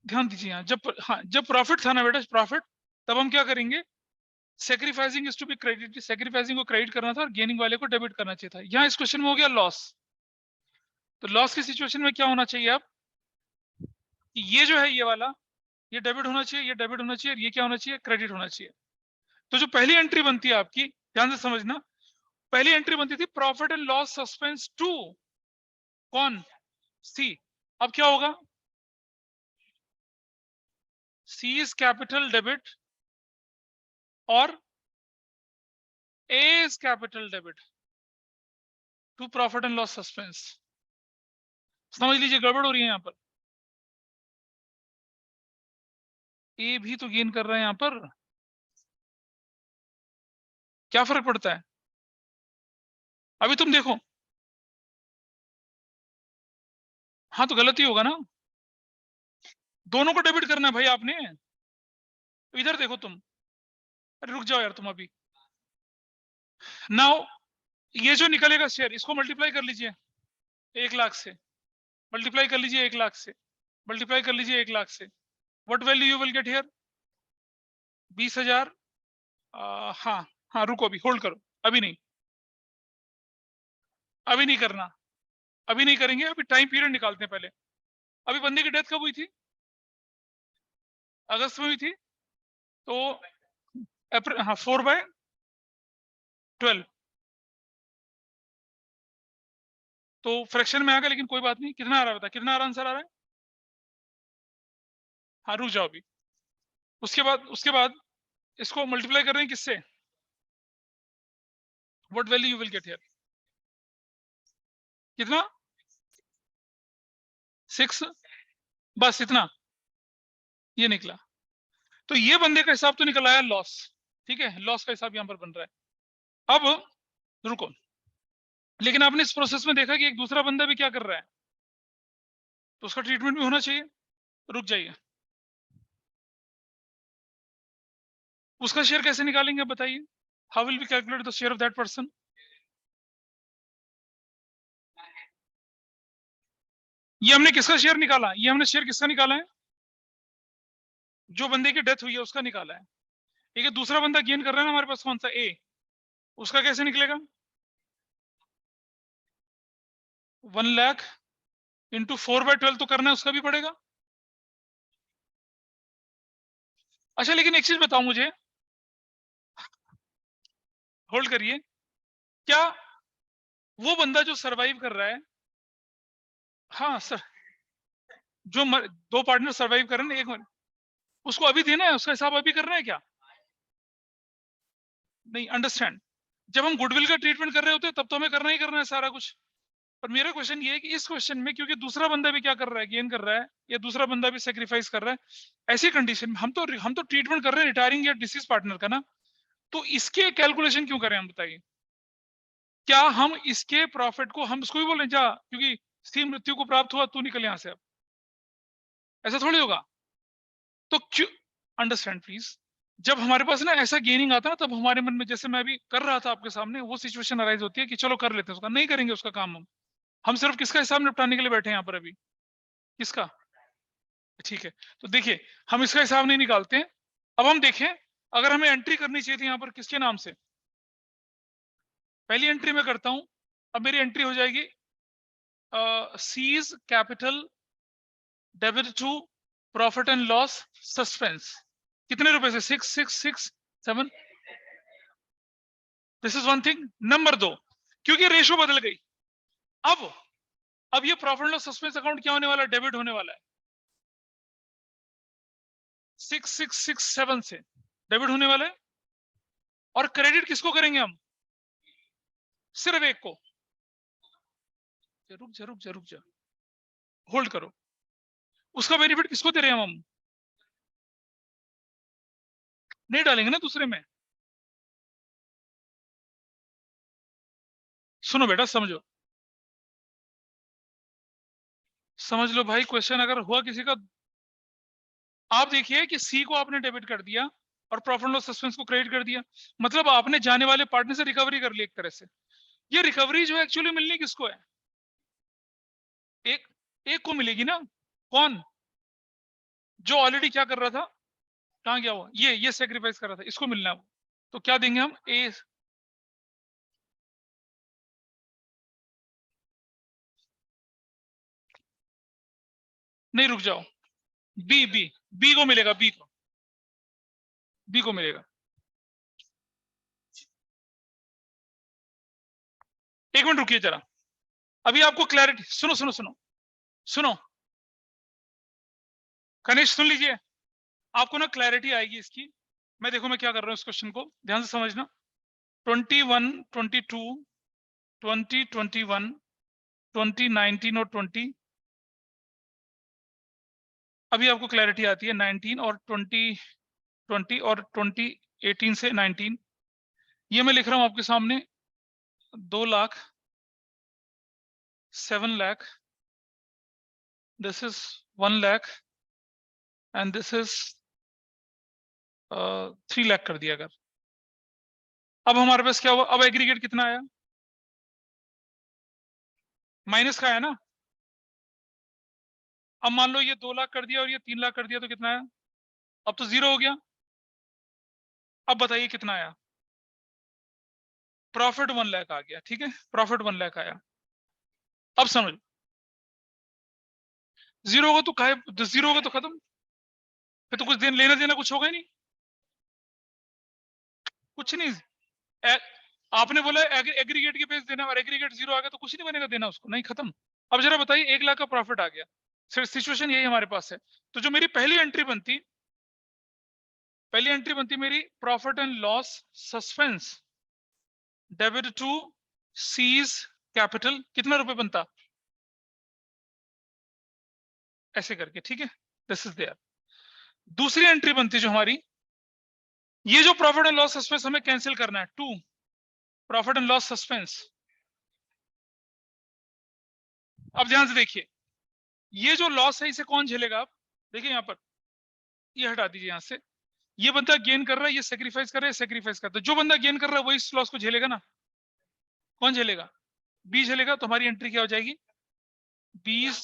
ध्यान दीजिए यहाँ, जब प्रॉफिट था ना बेटा, प्रॉफिट, तब हम क्या करेंगे, sacrificing is to be credit, sacrificing को क्रेडिट करना था और गेनिंग वाले को डेबिट करना चाहिए था। यहाँ इस क्वेश्चन में हो गया लॉस। तो लॉस की सिचुएशन में क्या होना चाहिए अब, ये जो है ये वाला, ये डेबिट होना चाहिए, ये डेबिट होना चाहिए, ये क्या होना चाहिए, क्रेडिट होना चाहिए। तो जो पहली एंट्री बनती है आपकी, ध्यान से समझना, पहली एंट्री बनती थी profit and loss suspense to कौन, सी। अब क्या होगा, सी इज कैपिटल डेबिट और A is capital debit to profit and loss suspense. समझ लीजिए गड़बड़ हो रही है यहाँ पर, ए भी तो गेन कर रहा है यहाँ पर, क्या फर्क पड़ता है, अभी तुम देखो। हाँ तो गलत ही होगा ना, दोनों को डेबिट करना है भाई आपने। तो इधर देखो तुम, अरे रुक जाओ यार तुम अभी। नाउ ये जो निकलेगा शेयर, इसको मल्टीप्लाई कर लीजिए 1 लाख से, मल्टीप्लाई कर लीजिए 1 लाख से, मल्टीप्लाई कर लीजिए 1 लाख से। What value you will get here, 20,000। हाँ हाँ, रुको अभी होल्ड करो, अभी नहीं, अभी नहीं करना, अभी नहीं करेंगे, अभी टाइम पीरियड निकालते हैं पहले। अभी बंदे की डेथ कब हुई थी, अगस्त में हुई थी, तो अप्रैल, हाँ 4/12, तो फ्रैक्शन में आ गया, लेकिन कोई बात नहीं। कितना आ रहा है बता, कितना आ रहा आंसर आ रहा है, हाँ रुक जाओ अभी। उसके बाद इसको मल्टीप्लाई कर रहे हैं किससे, what value you will get here, कितना, 6, बस इतना, ये निकला। तो ये बंदे का हिसाब तो निकल आया लॉस, ठीक है, लॉस का हिसाब यहां पर बन रहा है। अब रुको, लेकिन आपने इस प्रोसेस में देखा कि एक दूसरा बंदा भी क्या कर रहा है, तो उसका ट्रीटमेंट भी होना चाहिए। रुक जाइए, उसका शेयर कैसे निकालेंगे बताइए, how will be calculate the share of that person. ये हमने किसका शेयर निकाला, ये हमने शेयर किसका निकाला है, जो बंदे की डेथ हुई है उसका निकाला है। ठीक है, दूसरा बंदा गेन कर रहा है ना हमारे पास, कौन सा, ए, उसका कैसे निकलेगा, 1 लाख इंटू 4/12 तो करना है, उसका भी पड़ेगा। अच्छा लेकिन एक चीज बताओ मुझे, होल्ड करिए, क्या वो बंदा जो सरवाइव कर रहा है, हाँ सर, दो पार्टनर सरवाइव कर रहे हैं, एक उसको अभी देना है, उसका हिसाब अभी करना है क्या, नहीं, अंडरस्टैंड, जब हम गुडविल का ट्रीटमेंट कर रहे होते हैं तब तो हमें करना ही करना है सारा कुछ। पर मेरा क्वेश्चन ये है कि इस क्वेश्चन में, क्योंकि दूसरा बंदा भी क्या कर रहा है, गेन कर रहा है, या दूसरा बंदा भी सेक्रीफाइस कर रहा है, ऐसी कंडीशन में हम तो ट्रीटमेंट कर रहे हैं रिटायरिंग या डिसीज पार्टनर का ना, तो इसके कैलकुलेशन क्यों करें हम, बताइए। क्या हम इसके प्रॉफिट को हम उसको भी बोले जा, क्योंकि स्थिर मृत्यु को प्राप्त हुआ तू निकल यहां से, अब ऐसा थोड़ी होगा। तो क्यों, अंडरस्टैंड प्लीज, जब हमारे पास ना ऐसा गेनिंग आता है ना, तब हमारे मन में, जैसे मैं अभी कर रहा था आपके सामने, वो सिचुएशन अराइज होती है कि चलो कर लेते हैं, उसका नहीं करेंगे उसका काम हम सिर्फ किसका हिसाब निपटाने के लिए बैठे हैं यहाँ पर अभी, किसका, ठीक है। तो देखिए, हम इसका हिसाब नहीं निकालते हैं। अब हम देखें, अगर हमें एंट्री करनी चाहिए थी यहाँ पर किसके नाम से, पहली एंट्री में करता हूं, अब मेरी एंट्री हो जाएगी C's capital debit to profit and loss suspense, कितने रुपए से, 6667। This is one thing. Number 2, क्योंकि रेशो बदल गई, अब ये profit and loss suspense account क्या होने वाला है, डेबिट होने वाला है, 6667 से डेबिट होने वाला है। और क्रेडिट किसको करेंगे हम, सिर्फ एक को, रुक जा, होल्ड करो, उसका बेनिफिट किसको दे रहे हैं हम नहीं डालेंगे ना दूसरे में। सुनो बेटा, समझो, समझ लो भाई, क्वेश्चन अगर हुआ किसी का, आप देखिए कि सी को आपने डेबिट कर दिया और प्रॉफिट एंड लॉस सस्पेंस को क्रेडिट कर दिया, मतलब आपने जाने वाले पार्टनर से रिकवरी कर ली एक तरह से। ये रिकवरी जो है एक्चुअली मिलनी किसको है, एक एक को मिलेगी ना, कौन, जो ऑलरेडी क्या कर रहा था, कहाँ गया वो, ये सेक्रीफाइस कर रहा था, इसको मिलना है वो। तो क्या देंगे हम, ए, नहीं रुक जाओ, बी बी बी को मिलेगा, बी को मिलेगा। एक मिनट रुकिए जरा, अभी आपको क्लैरिटी, सुनो सुनो सुनो सुनो, कनिष्ठ सुन लीजिए, आपको ना क्लैरिटी आएगी इसकी। मैं देखो मैं क्या कर रहा हूँ, इस क्वेश्चन को ध्यान से समझना। 21, 22, 2021, 2019 और 20, अभी आपको क्लैरिटी आती है 19 और 20 और 2018 से 19। ये मैं लिख रहा हूं आपके सामने, 2 lakh, 7 lakh, this is 1 lakh, and this is 3 lakh कर दिया। अगर अब हमारे पास क्या हुआ, अब एग्रीगेट कितना आया, माइनस का है ना। अब मान लो ये 2 लाख कर दिया और ये 3 लाख कर दिया, तो कितना आया, अब तो जीरो हो गया। अब बताइए कितना आया, प्रॉफिट 1 लाख आ गया, ठीक है, प्रॉफिट 1 लाख आया। अब समझ, जीरो होगा तो काहे, जीरो होगा तो खत्म, फिर तो कुछ देन लेना देना कुछ होगा ही नहीं, कुछ नहीं। ए, आपने बोला एग्रीगेट के बेस देना, और एग्रीगेट जीरो आ गया तो कुछ नहीं बनेगा देना उसको, नहीं, खत्म। अब जरा बताइए, 1 लाख का प्रॉफिट आ गया, सिचुएशन यही हमारे पास है। तो जो मेरी पहली एंट्री बनती मेरी, profit and loss suspense, debit to C's capital, कितना रुपए बनता, ऐसे करके, ठीक है, दिस इज देयर। दूसरी एंट्री बनती जो हमारी, ये जो प्रॉफिट एंड लॉस सस्पेंस हमें कैंसिल करना है, to profit and loss suspense. अब ध्यान से देखिए, ये जो लॉस है इसे कौन झेलेगा, आप देखिए यहाँ पर, ये हटा दीजिए यहाँ से, ये बंदा गेन कर रहा है, ये सेक्रीफाइस कर रहा है, सेक्रीफाइस करता है, जो बंदा गेन कर रहा है वही इस लॉस को झेलेगा ना, कौन झेलेगा, बी झेलेगा। तो हमारी एंट्री क्या हो जाएगी, 20,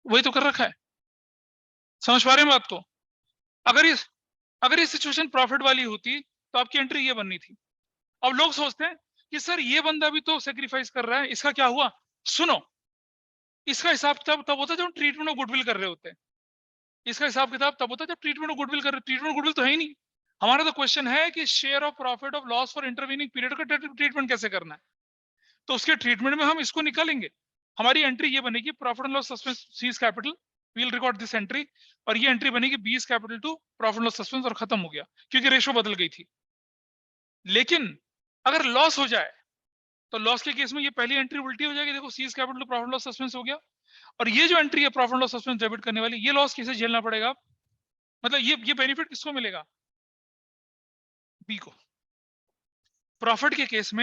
वही तो कर रखा है, समझ पा रहे हैं बात को। अगर इस अगर ये सिचुएशन प्रॉफिट वाली होती तो आपकी एंट्री ये बननी थी। अब लोग सोचते हैं कि सर ये बंदा भी तो सेक्रीफाइस कर रहा है, इसका क्या हुआ, सुनो, इसका हिसाब किताब तब होता है जब ट्रीटमेंट ऑफ गुडविल कर रहे होते हैं, इसका हिसाब किताब तब होता है जब ट्रीटमेंट ऑफ गुडविल कर रहे, ट्रीटमेंट गुडविल तो है ही नहीं। हमारा तो क्वेश्चन है कि share of profit of loss for intervening period का ट्रीटमेंट कैसे करना है, तो उसके ट्रीटमेंट में हम इसको निकालेंगे। हमारी एंट्री ये बनेगी, profit and loss suspense C's capital, we'll record this entry, और ये एंट्री बनेगी B's capital to profit and loss suspense, और खत्म हो गया, क्योंकि रेशो बदल गई थी। लेकिन अगर लॉस हो जाए तो लॉस के केस में ये पहली एंट्री उल्टी हो जाएगी, देखो C's capital to profit loss suspense हो गया, और ये जो एंट्री है प्रॉफिट लॉस सस्पेंस डेबिट करने वाली, ये लॉस किसे झेलना पड़ेगा, मतलब ये बेनिफिट किसको मिलेगा, बी को। प्रॉफिट के केस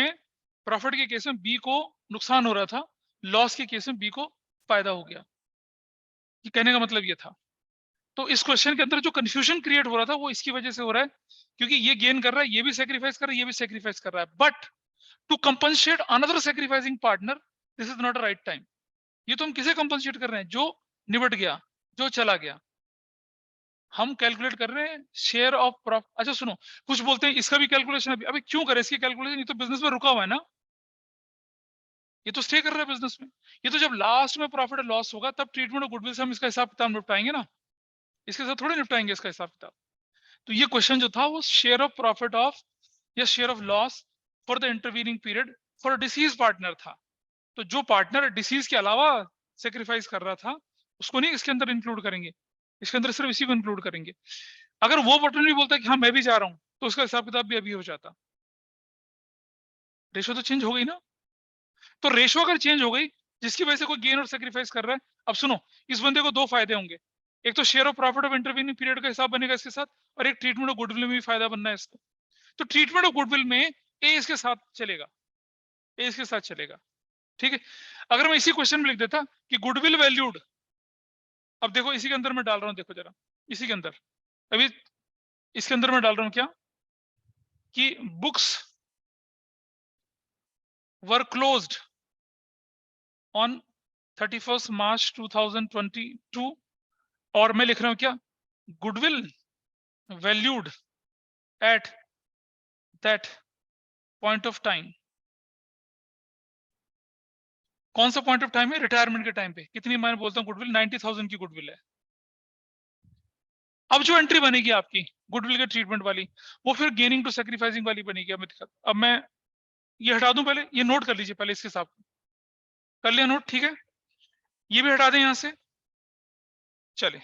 में बी को नुकसान हो रहा था, लॉस के केस में बी को फायदा हो गया, ये कहने का मतलब ये था। तो इस क्वेश्चन के अंदर जो कंफ्यूजन क्रिएट हो रहा था वो इसकी वजह से हो रहा है, क्योंकि ये गेन कर रहा है, ये भी सेक्रीफाइस कर रहा है, ये भी सेक्रीफाइस कर रहा है, but to compensate another sacrificing partner, this is not a right time. ये तो हम किसे कंपनसेट कर रहे हैं, जो निबट गया, जो चला गया, हम कैलकुलेट कर रहे हैं शेयर ऑफ प्रॉफिट। अच्छा सुनो, कुछ बोलते हैं इसका भी कैलकुलेशन, अभी क्यों करें इसकी कैलकुलेशन, ये तो बिजनेस में रुका हुआ है ना, ये तो स्टे कर रहा है बिजनेस में, ये तो जब लास्ट में प्रॉफिट और लॉस होगा तब ट्रीटमेंट और गुडविल से हम इसका हिसाब किताब निपटाएंगे ना, इसके साथ थोड़े निपटाएंगे इसका हिसाब किताब। तो ये क्वेश्चन जो था वो शेयर ऑफ प्रॉफिट ऑफ या share of loss for the intervening period for disease partner था। तो जो पार्टनर डिसीज के अलावा सेक्रीफाइस कर रहा था उसको नहीं इसके अंदर इंक्लूड करेंगे, इसके अंदर सिर्फ इसी को इंक्लूड करेंगे। अगर वो पार्टनर भी बोलता है कि हाँ मैं भी जा रहा हूं, तो उसका हिसाब किताब भी अभी हो जाता, रेशो तो चेंज हो गई ना। तो रेशो अगर चेंज हो गई, जिसकी वजह से कोई गेन और सेक्रीफाइस कर रहा है, अब सुनो, इस बंदे को दो फायदे होंगे, एक तो share of profit of intervening period का हिसाब बनेगा इसके साथ, और एक ट्रीटमेंट ऑफ गुडविल में भी फायदा बनना है इसको। तो ट्रीटमेंट ऑफ गुडविल में ए इसके साथ चलेगा, ए इसके साथ चलेगा, ठीक है। अगर मैं इसी क्वेश्चन में लिख देता कि गुडविल वैल्यूड, अब देखो इसी के अंदर मैं डाल रहा हूं, देखो जरा इसी के अंदर, अभी इसके अंदर मैं डाल रहा हूं क्या, कि बुक्स वर क्लोज्ड ऑन 31 मार्च 2022, और मैं लिख रहा हूं क्या, goodwill valued at that point of time. कौन सा पॉइंट ऑफ टाइम है, रिटायरमेंट के टाइम पे। कितनी, मैं बोलता हूँ गुडविल 90,000 की गुडविल है। अब जो एंट्री बनेगी आपकी गुडविल के ट्रीटमेंट वाली, वो फिर गेनिंग टू सेक्रीफाइसिंग वाली बनेगी। अब मैं ये हटा दूं, पहले ये नोट कर लीजिए, पहले इसके हिसाब कर लिया नोट, ठीक है। ये भी हटा दें यहां से, चले।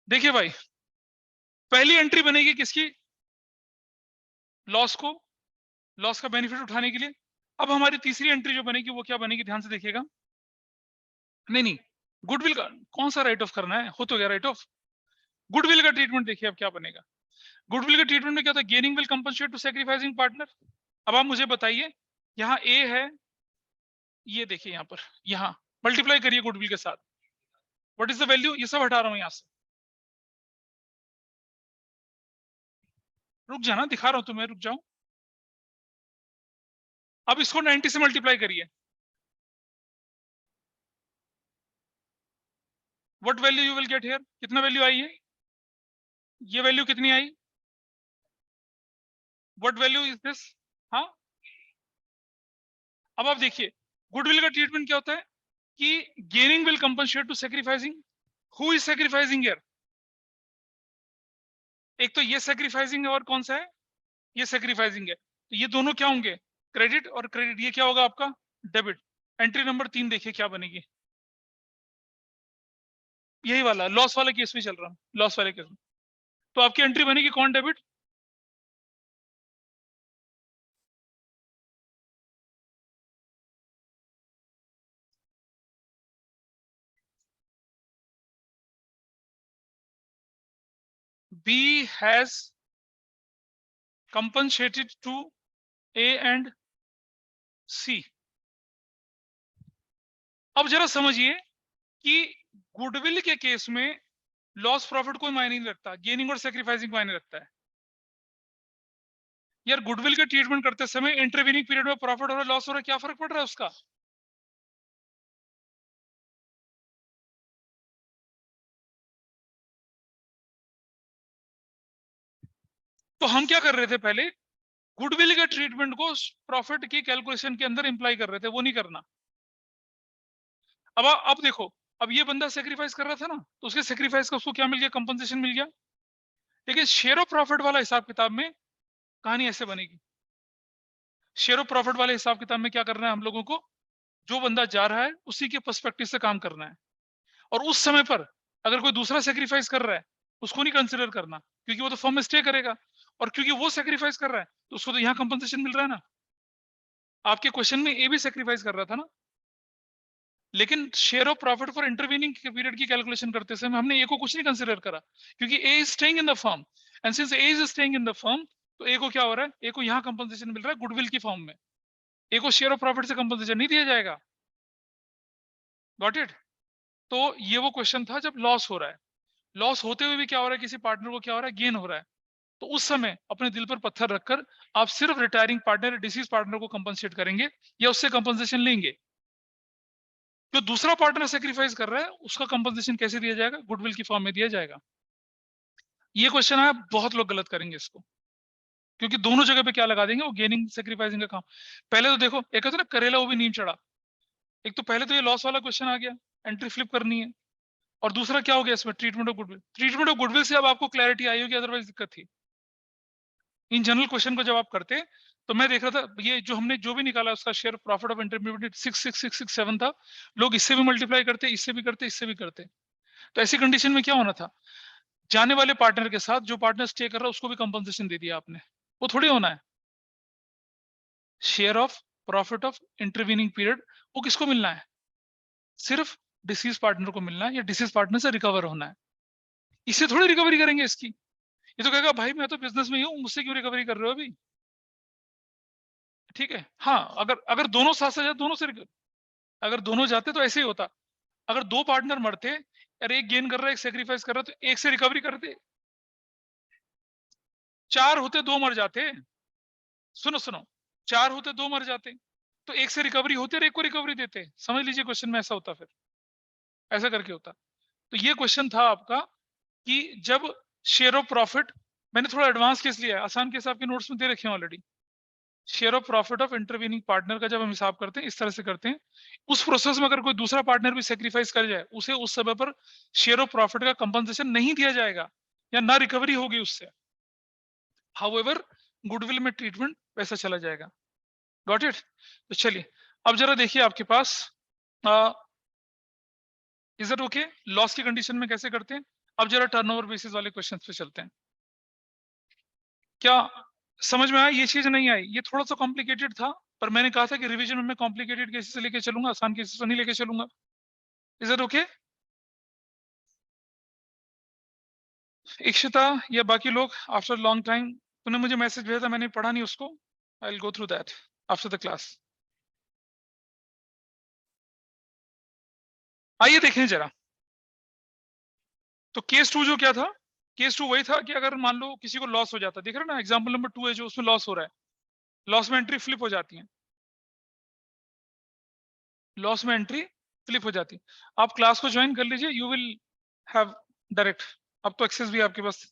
देखिए भाई, पहली एंट्री बनेगी किसकी, लॉस को, लॉस का बेनिफिट उठाने के लिए। अब हमारी तीसरी एंट्री जो बनेगी वो क्या बनेगी, ध्यान से देखिएगा। नहीं नहीं, गुडविल का कौन सा राइट ऑफ करना है, हो तो गया राइट ऑफ। गुडविल का ट्रीटमेंट देखिए अब क्या बनेगा। गुडविल के ट्रीटमेंट में क्या होता है, gaining will compensate to sacrificing partner. अब आप मुझे बताइए, यहाँ ए है, ये देखिए यहाँ पर, यहाँ मल्टीप्लाई करिए गुडविल के साथ। व्हाट इज द वैल्यू, ये सब हटा रहा हूं यहाँ से। रुक जाना, दिखा रहा हूं तुम्हें, रुक जाओ। अब इसको 90 से मल्टीप्लाई करिए। What value you will get here, कितना वैल्यू आई है, ये वैल्यू कितनी आई, व्हाट वैल्यू इज दिस। हाँ, अब आप देखिए गुडविल का ट्रीटमेंट क्या होता है कि gaining will compensate to sacrificing. Who is sacrificing here, एक तो ये सैक्रिफाइसिंग है और कौन सा है, ये सैक्रिफाइसिंग है। तो ये दोनों क्या होंगे, क्रेडिट और क्रेडिट, ये क्या होगा आपका, डेबिट। एंट्री नंबर 3 देखिए क्या बनेगी, यही वाला लॉस वाला केस में चल रहा हूं, लॉस वाले केस में। तो आपकी एंट्री बनेगी कौन debit, B has compensated to A and C. अब जरा समझिए कि गुडविल के केस में लॉस प्रॉफिट कोई मायने नहीं रखता, गेनिंग और सैक्रिफाइसिंग मायने रखता है। यार गुडविल के ट्रीटमेंट करते समय इंटरवीनिंग पीरियड में प्रॉफिट हो रहा है, लॉस हो रहा है, क्या फर्क पड़ रहा है उसका। तो हम क्या कर रहे थे पहले, गुडविल के ट्रीटमेंट को प्रॉफिट की कैलकुलेशन के अंदर इंप्लाई कर रहे थे, वो नहीं करना। अब देखो, अब ये बंदा सेक्रीफाइस कर रहा था ना, तो उसके सेक्रीफाइस का उसको क्या मिल गया, कंपनसेशन मिल गया। लेकिन शेयर ऑफ प्रॉफिट वाला हिसाब किताब में कहानी ऐसे बनेगी। शेयर ऑफ प्रॉफिट वाले हिसाब किताब में क्या करना है हम लोगों को, जो बंदा जा रहा है उसी के पर्सपेक्टिव से काम करना है। और उस समय पर अगर कोई दूसरा सेक्रीफाइस कर रहा है, उसको नहीं कंसिडर करना, क्योंकि वो तो फर्म में स्टे करेगा। और क्योंकि वो सेक्रीफाइस कर रहा है तो उसको तो यहाँ कंपनसेशन मिल रहा है ना। आपके क्वेश्चन में ए भी सेक्रीफाइस कर रहा था ना, लेकिन share of profit for intervening period की कैलकुलेशन करते समय हमने ए को कुछ नहीं कंसिडर करा, क्योंकि A is staying in the firm. And since A is staying in the firm, तो ए को क्या हो रहा है, ए को यहाँ कंपनसेशन मिल रहा है गुडविल की फॉर्म में। ए को शेयर ऑफ प्रॉफिट से कंपनसेशन नहीं दिया जाएगा। Got it. तो ये वो क्वेश्चन था जब लॉस हो रहा है, लॉस होते हुए भी क्या हो रहा है, किसी पार्टनर को क्या हो रहा है, गेन हो रहा है। तो उस समय अपने दिल पर पत्थर रखकर आप सिर्फ रिटायरिंग पार्टनर, डिसीज पार्टनर को कंपनसेट करेंगे या उससे कंपनसेशन लेंगे। जो दूसरा पार्टनर सेक्रीफाइस कर रहा है उसका कंपनसेशन कैसे दिया जाएगा, गुडविल की फॉर्म में दिया जाएगा। ये क्वेश्चन है, बहुत लोग गलत करेंगे इसको, क्योंकि दोनों जगह पे क्या लगा देंगे, वो गेनिंग सेक्रीफाइसिंग का काम। पहले तो देखो, एक होता है ना करेला वो भी नीम चढ़ा। एक तो पहले तो ये लॉस वाला क्वेश्चन आ गया, एंट्री फ्लिप करनी है। और दूसरा क्या हो गया इसमें, treatment of goodwill. Treatment of goodwill से अब आपको क्लैरिटी आई होगी, अदरवाइज दिक्कत थी। इन जनरल क्वेश्चन को जब आप करते, तो मैं देख रहा था ये जो हमने जो भी निकाला उसका शेयर प्रॉफिट ऑफ इंटरमीडिएट 66667 था। लोग इससे भी मल्टीप्लाई करते, इससे भी करते, इससे भी करते। तो ऐसी कंडीशन में क्या होना था, जाने वाले पार्टनर के साथ जो पार्टनर स्टे कर रहा है उसको भी कंपनसेशन दे दिया आपने, वो थोड़ी होना है। Share of profit of intervening period वो किसको मिलना है, सिर्फ डिसीज पार्टनर को मिलना है, या डिसीज पार्टनर से रिकवर होना है। इससे थोड़ी रिकवरी करेंगे इसकी। ये तो कहेगा भाई मैं तो बिजनेस में ही हूँ, मुझसे क्यों रिकवरी कर रहे हो अभी। ठीक है, हाँ, अगर अगर दोनों साथ साथ जाते, दोनों से अगर दोनों जाते तो ऐसे ही होता। अगर दो पार्टनर मरते, यार एक गेन कर रहा है एक सेक्रीफाइस कर रहा है, तो एक से रिकवरी करते। चार होते, दो मर जाते। सुनो सुनो, 4 होते 2 मर जाते, तो एक से रिकवरी होती और एक को रिकवरी देते। समझ लीजिए क्वेश्चन में ऐसा होता, फिर ऐसा करके होता। तो ये क्वेश्चन था आपका कि जब शेयर ऑफ प्रॉफिट, मैंने थोड़ा एडवांस केस लिया है, आसान केस आपके नोट्स में दे रखे हैं already. Share of profit of intervening partner का जब हम हिसाब करते हैं, इस तरह से करते हैं। उस प्रोसेस में अगर कोई दूसरा पार्टनर भी सेक्रीफाइस कर जाए, उसे उस समय पर शेयर ऑफ प्रॉफिट का कंपनसेशन नहीं दिया जाएगा या ना रिकवरी होगी उससे। हाउएवर गुडविल में ट्रीटमेंट वैसा चला जाएगा। Got it? तो चलिए अब जरा देखिए आपके पास, इज इट ओके, लॉस की कंडीशन में कैसे करते हैं। अब जरा टर्नओवर बेसिस वाले क्वेश्चंस पे चलते हैं। क्या समझ में आया? ये चीज नहीं आई, ये थोड़ा सा कॉम्प्लिकेटेड था, पर मैंने कहा था कि रिवीजन में मैं कॉम्प्लिकेटेड केसेस से लेके चलूंगा, आसान केसेस से नहीं लेके चलूंगा। Is it okay? इक्षिता या बाकी लोग, आफ्टर लॉन्ग टाइम तूने मुझे मैसेज भेजा था, मैंने पढ़ा नहीं उसको। I will go through that after the class. आइए देखें जरा। तो केस 2 जो क्या था, केस 2 वही था कि अगर मान लो किसी को लॉस हो जाता, देख रहे हो ना, एग्जाम्पल नंबर 2 है जो, उसमें लॉस हो रहा है, लॉस में एंट्री फ्लिप हो जाती है, लॉस में एंट्री फ्लिप हो जाती है। आप क्लास को ज्वाइन कर लीजिए, यू विल हैव डायरेक्ट, अब तो एक्सेस भी है आपके पास।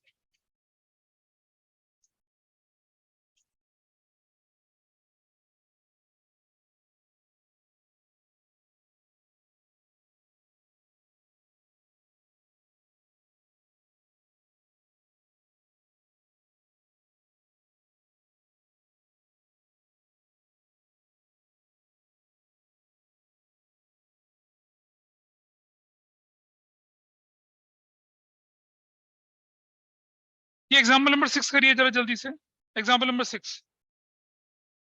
ये एग्जाम्पल नंबर 6 करिए जरा जल्दी से। एग्जाम्पल नंबर 6,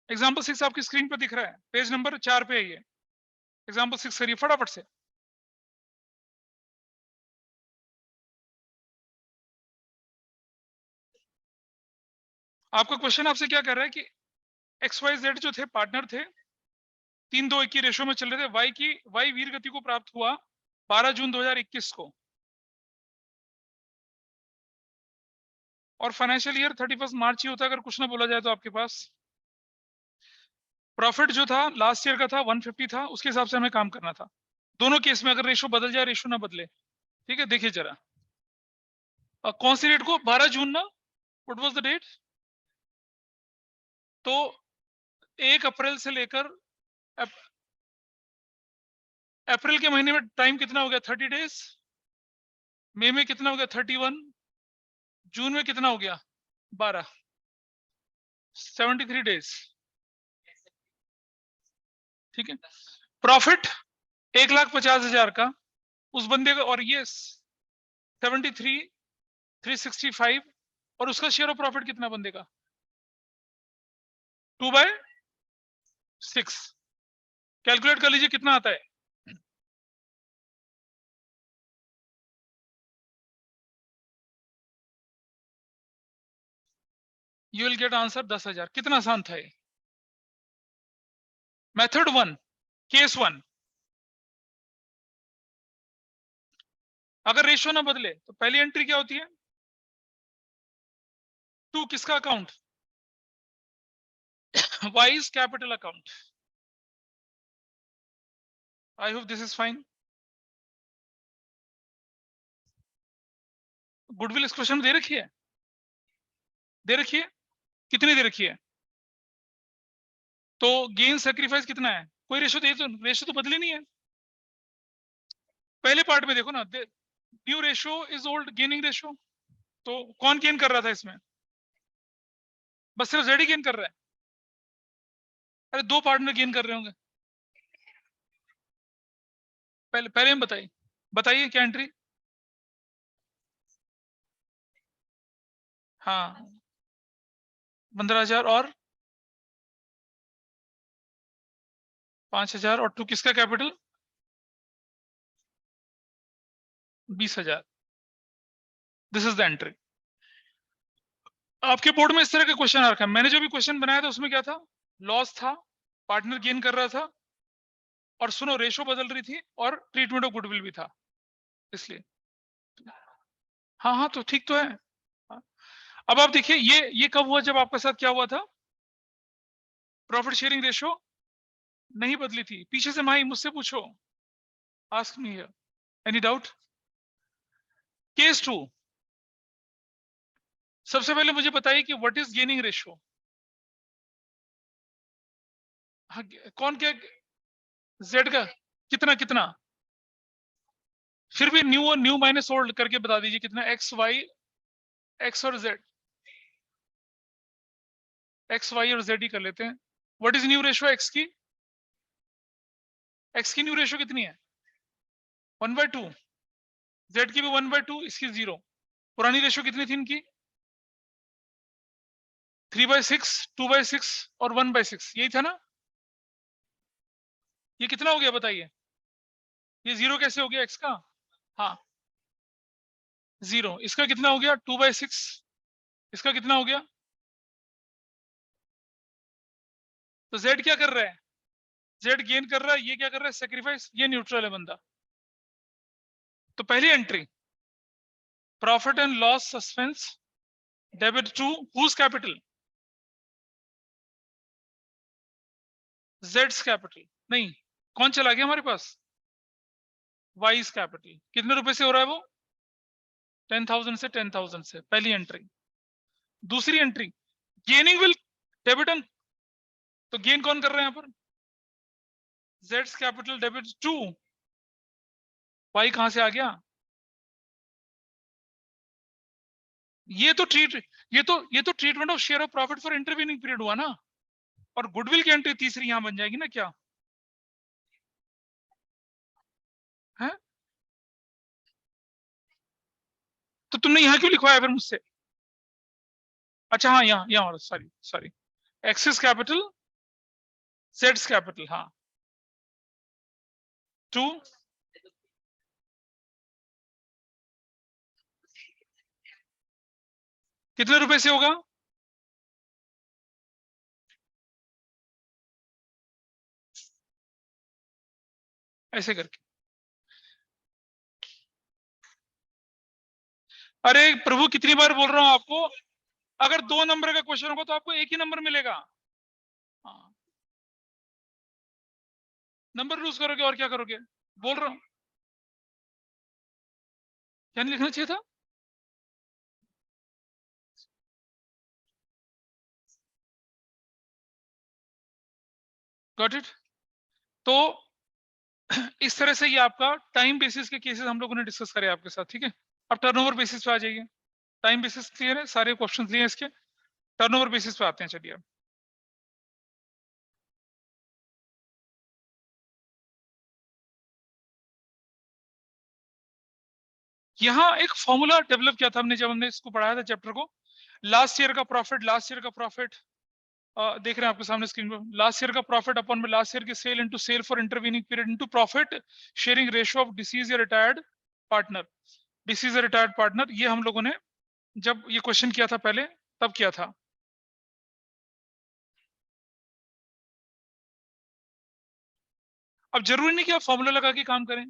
एग्जाम्पल 6 आपकी स्क्रीन पर दिख रहा है, पेज नंबर 4 पे है ये। एग्जाम्पल 6 करिए फटाफट से। आपका क्वेश्चन आपसे क्या कर रहा है कि XYZ जो थे पार्टनर थे, 3-2-1 की रेशो में चल रहे थे, वाई वीर गति को प्राप्त हुआ 12 जून 2021 को, और फाइनेंशियल ईयर 31 मार्च ही होता है अगर कुछ ना बोला जाए तो आपके पास। प्रॉफिट जो था लास्ट ईयर का था 150 था, उसके हिसाब से हमें काम करना था। दोनों केस में अगर रेशो बदल जाए, रेशो ना बदले, ठीक है। देखिए जरा, कौन सी डेट को, 12 जून ना, व्हाट वाज द डेट? तो 1 अप्रैल से लेकर अप्रैल के महीने में टाइम कितना हो गया, 30 डेज। मई में कितना हो गया, 31। जून में कितना हो गया, 12, 73 डेज, ठीक है। प्रॉफिट 1,50,000 का उस बंदे का, और ये 73, 365, और उसका शेयर ऑफ प्रॉफिट कितना बंदे का, 2/6। कैलकुलेट कर लीजिए कितना आता है। You will get answer 10,000। कितना आसान था ये। मेथड 1, केस 1, अगर रेशियो ना बदले तो पहली एंट्री क्या होती है, 2 किसका account, wise capital account. I hope this is fine. Goodwill इस क्वेश्चन में दे रखी है, दे रखी है, कितनी दे रखी है। तो गेन सेक्रीफाइस कितना है, कोई रेशो दे, तो रेशो तो बदली नहीं है। पहले पार्ट में देखो ना, new ratio is old gaining ratio, तो कौन गेन कर रहा था इसमें, बस सिर्फ जेड ही गेन कर रहा है। अरे 2 पार्टनर गेन कर रहे होंगे। पहले पहले हम बताइए, बताइए क्या एंट्री। हाँ 15,000 और 5,000 और 2 किसका capital, 20,000। This is the entry. आपके बोर्ड में इस तरह का क्वेश्चन आ रखा है, मैंने जो भी क्वेश्चन बनाया था उसमें क्या था, लॉस था, पार्टनर गेन कर रहा था, और सुनो रेशो बदल रही थी, और ट्रीटमेंट ऑफ गुडविल भी था, इसलिए। हाँ हाँ तो ठीक तो है। हाँ। अब आप देखिए, ये कब हुआ, जब आपके साथ क्या हुआ था, प्रॉफिट शेयरिंग रेशियो नहीं बदली थी। पीछे से माही मुझसे पूछो, ask me here, any doubt? Case 2, सबसे पहले मुझे बताइए कि व्हाट इज गेनिंग रेशियो। हाँ, कौन क्या जेड का कितना कितना, फिर भी न्यू और न्यू माइनस ओल्ड करके बता दीजिए कितना, एक्स वाई, एक्स और जेड, एक्स वाई और जेड ही कर लेते हैं। What is new ratio x की? एक्स की न्यू रेशियो कितनी है? 1/2। जेड की भी 1/2, इसकी 0। पुरानी रेशियो कितनी थी इनकी? 3/6, 2/6 और 1/6, यही था ना? ये कितना हो गया बताइए? ये 0 कैसे हो गया एक्स का? हाँ 0। इसका कितना हो गया? 2/6। इसका कितना हो गया? तो जेड क्या कर रहा है? जेड गेन कर रहा है, ये क्या कर रहा है? सेक्रीफाइस। ये न्यूट्रल है बंदा। तो पहली entry, profit and loss suspense, debit to whose capital? जेड्स कैपिटल। नहीं, कौन चला गया हमारे पास? Wise capital. कितने रुपए से हो रहा है वो? 10,000 से 10,000 से, पहली एंट्री। दूसरी entry, gaining will debit and, तो गेन कौन कर रहे हैं यहाँ पर? जेड्स कैपिटल डेबिट टू वाई। कहां से आ गया? ये तो treatment of share of profit for intervening period हुआ ना। और गुडविल की एंट्री तीसरी यहां बन जाएगी ना क्या है? तो तुमने यहां क्यों लिखवाया फिर मुझसे? अच्छा हाँ, यहाँ यहाँ, सॉरी सॉरी, एक्सिस कैपिटल, जेड्स कैपिटल, हाँ, टू, कितने रुपए से होगा? ऐसे करके। अरे प्रभु, कितनी बार बोल रहा हूं आपको, अगर 2 नंबर का क्वेश्चन होगा तो आपको एक ही नंबर मिलेगा। हाँ, नंबर लूज करोगे और क्या करोगे? बोल रहा हूं, क्या नहीं लिखना चाहिए था? Got it. तो इस तरह से ये आपका टाइम बेसिस के केसेस हम लोगों ने डिस्कस करे आपके साथ, ठीक है। अब टर्नओवर बेसिस पे आ जाइए। टाइम बेसिस क्लियर है, सारे क्वेश्चन दिए इसके। टर्नओवर बेसिस पे आते हैं, चलिए। यहाँ एक फॉर्मूला डेवलप किया था हमने जब हमने इसको पढ़ाया था चैप्टर को। लास्ट ईयर का प्रॉफिट, लास्ट ईयर का प्रॉफिट देख रहे हैं आपके सामने स्क्रीन पर। लास्ट ईयर का प्रॉफिट अपॉन में लास्ट ईयर की sale into sale for intervening period into profit sharing ratio of deceased या रिटायर्ड पार्टनर। डिसीज या रिटायर्ड पार्टनर, ये हम लोगों ने जब ये क्वेश्चन किया था पहले, तब किया था। अब जरूरी नहीं कि आप फॉर्मूला लगा के काम करें,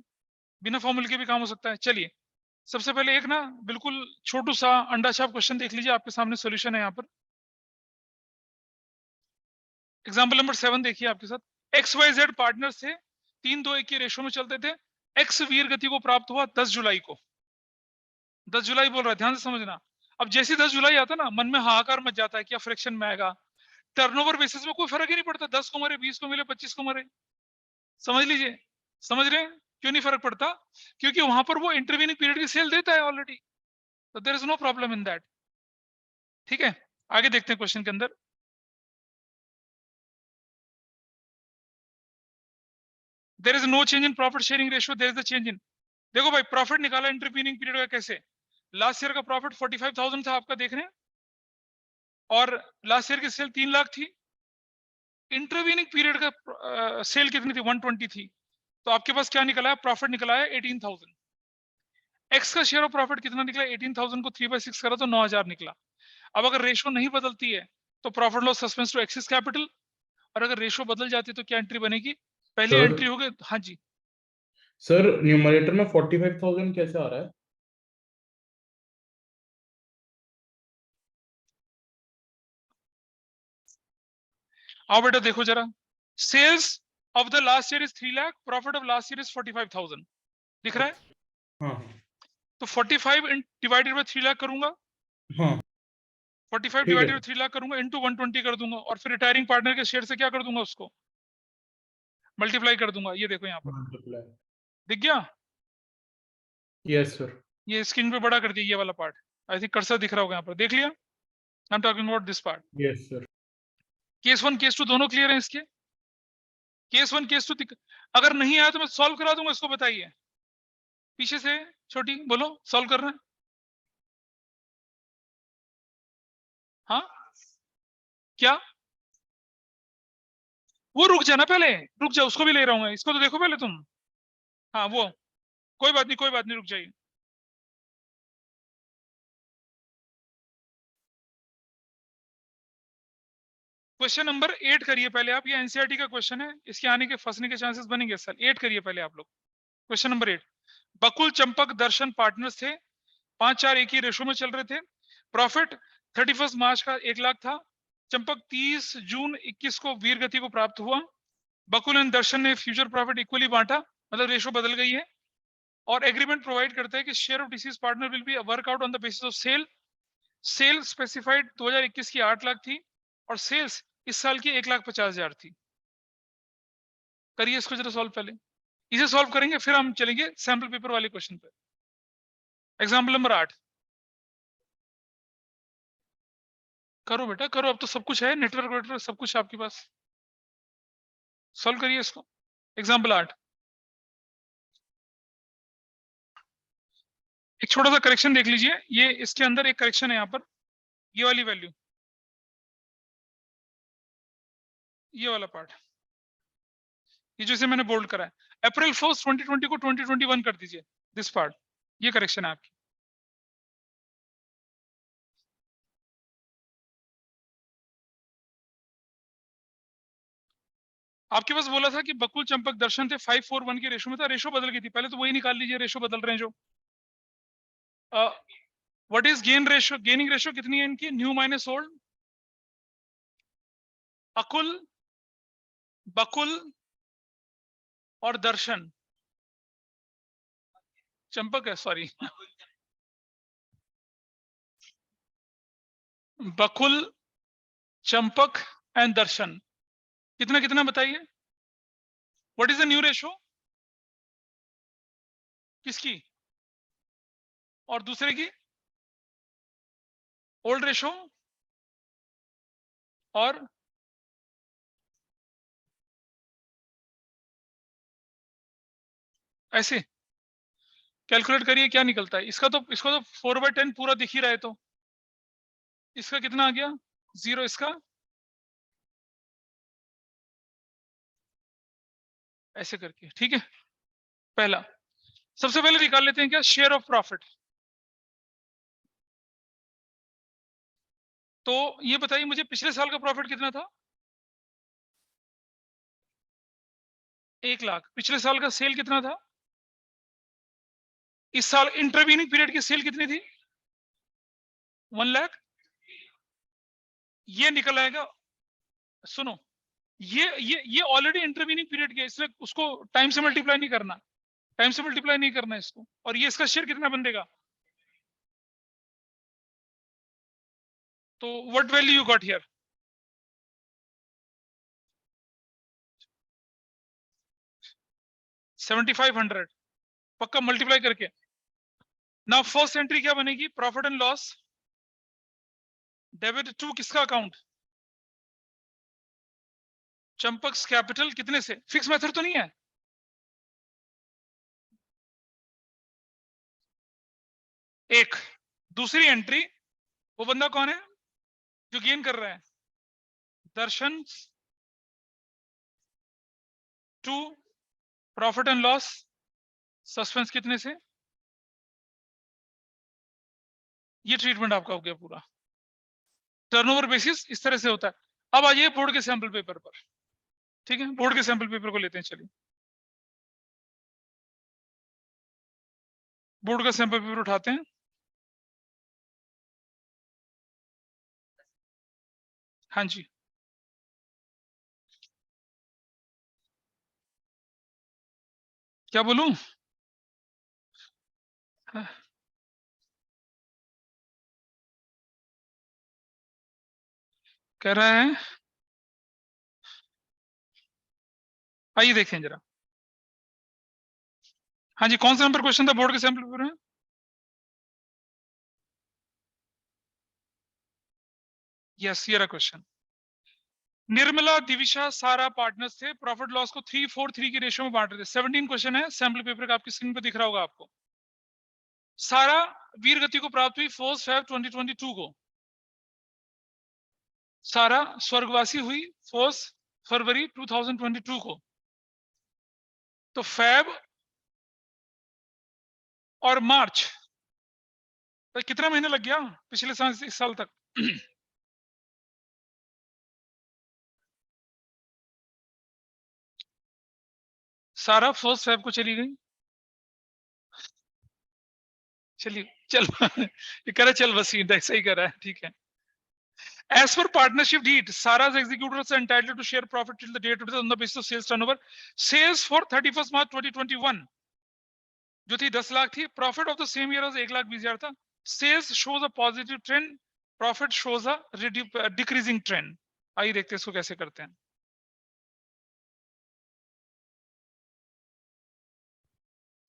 बिना फॉर्मूले के भी काम हो सकता है। चलिए, सबसे पहले एक ना बिल्कुल छोटू सा अंडा छाप क्वेश्चन देख लीजिए, आपके सामने सॉल्यूशन है यहाँ पर। एग्जाम्पल नंबर 7 देखिए आपके साथ। एक्स वाई जेड पार्टनर थे, 3-2-1 के रेशो में चलते थे। एक्स वीर गति को प्राप्त हुआ 10 जुलाई को। 10 जुलाई बोल रहा है, ध्यान से समझना। अब जैसे 10 जुलाई आता ना, मन में हाहाकार मच जाता है, क्या फ्रैक्शन में आएगा। टर्नओवर बेसिस में कोई फर्क ही नहीं पड़ता, 10 को मरे, 20 को मिले, 25 को मरे। समझ लीजिए, समझ रहे हैं क्यों नहीं फर्क पड़ता? क्योंकि वहां पर वो इंटरवीनिंग पीरियड की सेल देता है ऑलरेडी, तो there is no problem in that. ठीक है, आगे देखते हैं क्वेश्चन के अंदर। There is no change in profit sharing ratio, there is the change in. देखो भाई, प्रॉफिट निकाला इंटरवीनिंग पीरियड का कैसे? लास्ट ईयर का प्रॉफिट 45,000 था आपका, देख रहे हैं, और लास्ट ईयर की सेल 3 लाख थी। इंटरवीनिंग पीरियड का सेल कितनी थी? 120 थी। तो आपके पास क्या निकला है? प्रॉफिट निकला है 18,000। एक्स का शेयर ऑफ प्रॉफिट कितना निकला? 18,000 को 3/6 करा तो 9,000 निकला। अब अगर रेशो नहीं बदलती है तो profit loss suspense to X's capital, और अगर रेशो बदल जाती है तो क्या एंट्री बनेगी? पहली सर एंट्री होगी, हाँ जी। सर न्यूमरेटर में 45,000 कैसे आ रहा है? आओ बेटा देखो जरा, sales of the last year is 3 lakh, profit of last year is 45,000, दिख रहा है? हाँ तो 45 डिवाइडेड बाय 3 लाख करूंगा, हाँ 45 ठीक है डिवाइडेड बाय 3 लाख करूंगा, इनटू 120 कर दूंगा, और फिर रिटायरिंग पार्टनर के शेयर से क्या कर दूंगा, उसको मल्टीप्लाई कर दूंगा। ये देखो यहाँ पर मल्टीप्लाई। दिख गया, यस सर। ये स्क्रीन पे बड़ा कर दिया, ये वाला पार्ट आई थिंक कर्सर दिख रहा होगा यहाँ पर, देख लिया? I am talking about this part. Yes sir. Case 1 case 2 दोनों क्लियर है इसके? केस 1 केस 2 अगर नहीं आया तो मैं सॉल्व करा दूंगा, इसको बताइए पीछे से, छोटी बोलो सॉल्व करना है। हाँ क्या? वो रुक जाना पहले, रुक जा, उसको भी ले रहा हूँ मैं, इसको तो देखो पहले तुम। हाँ वो कोई बात नहीं, कोई बात नहीं, रुक जाइए। क्वेश्चन नंबर 8 करिए पहले आप, ये एनसीईआरटी का क्वेश्चन है, इसके आने के फंसने के चांसेस बनेंगे सर। 8 करिए पहले आप लोग, क्वेश्चन नंबर 8। बकुल चंपक दर्शन पार्टनर्स थे, 5-4 एक ही रेशो में चल रहे थे। प्रॉफिट 31 मार्च का 1 लाख था। चंपक 30 जून 21 को वीर गति को प्राप्त हुआ। बकुल एंड दर्शन ने फ्यूचर प्रॉफिट इक्वली बांटा, मतलब रेशो बदल गई है। और एग्रीमेंट प्रोवाइड करता है कि share of deceased partner will be work out on the basis of sale. Sale specified 2021 की 8 लाख थी, और सेल्स इस साल की 1,50,000 थी। करिए इसको जरा सॉल्व पहले, इसे सॉल्व करेंगे फिर हम चलेंगे सैंपल पेपर वाले क्वेश्चन पे। एग्जाम्पल नंबर 8 करो बेटा करो, अब तो सब कुछ है, नेटवर्क वेटवर्क सब कुछ आपके पास, सॉल्व करिए इसको। एग्जाम्पल 8, एक छोटा सा करेक्शन देख लीजिए, ये इसके अंदर एक करेक्शन है यहाँ पर, ये वाली वैल्यू, ये वाला पार्ट, ये जैसे मैंने बोल्ड करा है, अप्रैल 1 2020 को 2021 कर दीजिए, दिस पार्ट, ये करेक्शन है आपकी। आपके पास बोला था कि बकुल चंपक दर्शन थे 5:4:1 के रेशो में था, रेशो बदल गई थी, पहले तो वही निकाल लीजिए, रेशो बदल रहे हैं जो। What is gain ratio, gaining ratio कितनी है इनकी, न्यू माइनस ओल्ड। अकुल, बकुल और दर्शन, चंपक है सॉरी, बकुल, चंपक एंड दर्शन, कितना कितना बताइए, what is the new ratio किसकी, और दूसरे की ओल्ड रेशो, और ऐसे कैलकुलेट करिए क्या निकलता है इसका, तो इसको तो 4/10 पूरा दिख ही रहा है, तो इसका कितना आ गया 0, इसका ऐसे करके, ठीक है। पहला, सबसे पहले निकाल लेते हैं क्या, शेयर ऑफ प्रॉफिट। तो ये बताइए मुझे पिछले साल का प्रॉफिट कितना था, 1 लाख। पिछले साल का सेल कितना था, इस साल इंटरवीनिंग पीरियड की सेल कितनी थी, 1 लाख। ये निकल आएगा, सुनो, ये ऑलरेडी इंटरवीनिंग पीरियड के, इसलिए उसको टाइम से मल्टीप्लाई नहीं करना, टाइम से मल्टीप्लाई नहीं करना इसको। और ये इसका शेयर कितना बन देगा, तो what value you got here, 7500 पक्का मल्टीप्लाई करके। नाउ फर्स्ट एंट्री क्या बनेगी, profit and loss, debit to किसका अकाउंट, चंपक्स कैपिटल, कितने से, फिक्स मेथड तो नहीं है, एक। दूसरी एंट्री, वो बंदा कौन है जो गेन कर रहा है, दर्शन to profit and loss, suspense कितने से, ये ट्रीटमेंट आपका हो गया पूरा। टर्नओवर बेसिस इस तरह से होता है। अब आ जाइए बोर्ड के सैंपल पेपर पर, ठीक है, बोर्ड के सैंपल पेपर को लेते हैं, चलिए बोर्ड का सैंपल पेपर उठाते हैं। हाँ जी, क्या बोलूं? कह रहा है, आइए देखें जरा। हाँ जी, कौन सा नंबर क्वेश्चन था बोर्ड के सैंपल पेपर में? यस, ये रहा क्वेश्चन। निर्मला, दिविशा, सारा पार्टनर्स थे, प्रॉफिट लॉस को 3-4-3 की रेशियो में बांट रहे थे। 17 क्वेश्चन है, सैंपल पेपर का आपकी स्क्रीन पर दिख रहा होगा आपको। सारा वीर गति को प्राप्त हुई 1 Feb 2022 को। सारा स्वर्गवासी हुई 1 फरवरी 2022 को। तो फेब और मार्च, तो कितना महीने लग गया पिछले साल से इस साल तक? सारा 1 फेब को चली गई। चलिए चल ये कह रहा है चल वसीम, सही कर रहा है, ठीक है। As per partnership deed, Sarah's executors are entitled to share profit till the date of on the basis of sales turnover. Sales for 31st March 2021 जो थी 10 लाख थी। Profit of the same year 1,20,000 था। Sales shows a positive trend, profit shows a decreasing trend. आइए देखते हैं इसको कैसे करते हैं।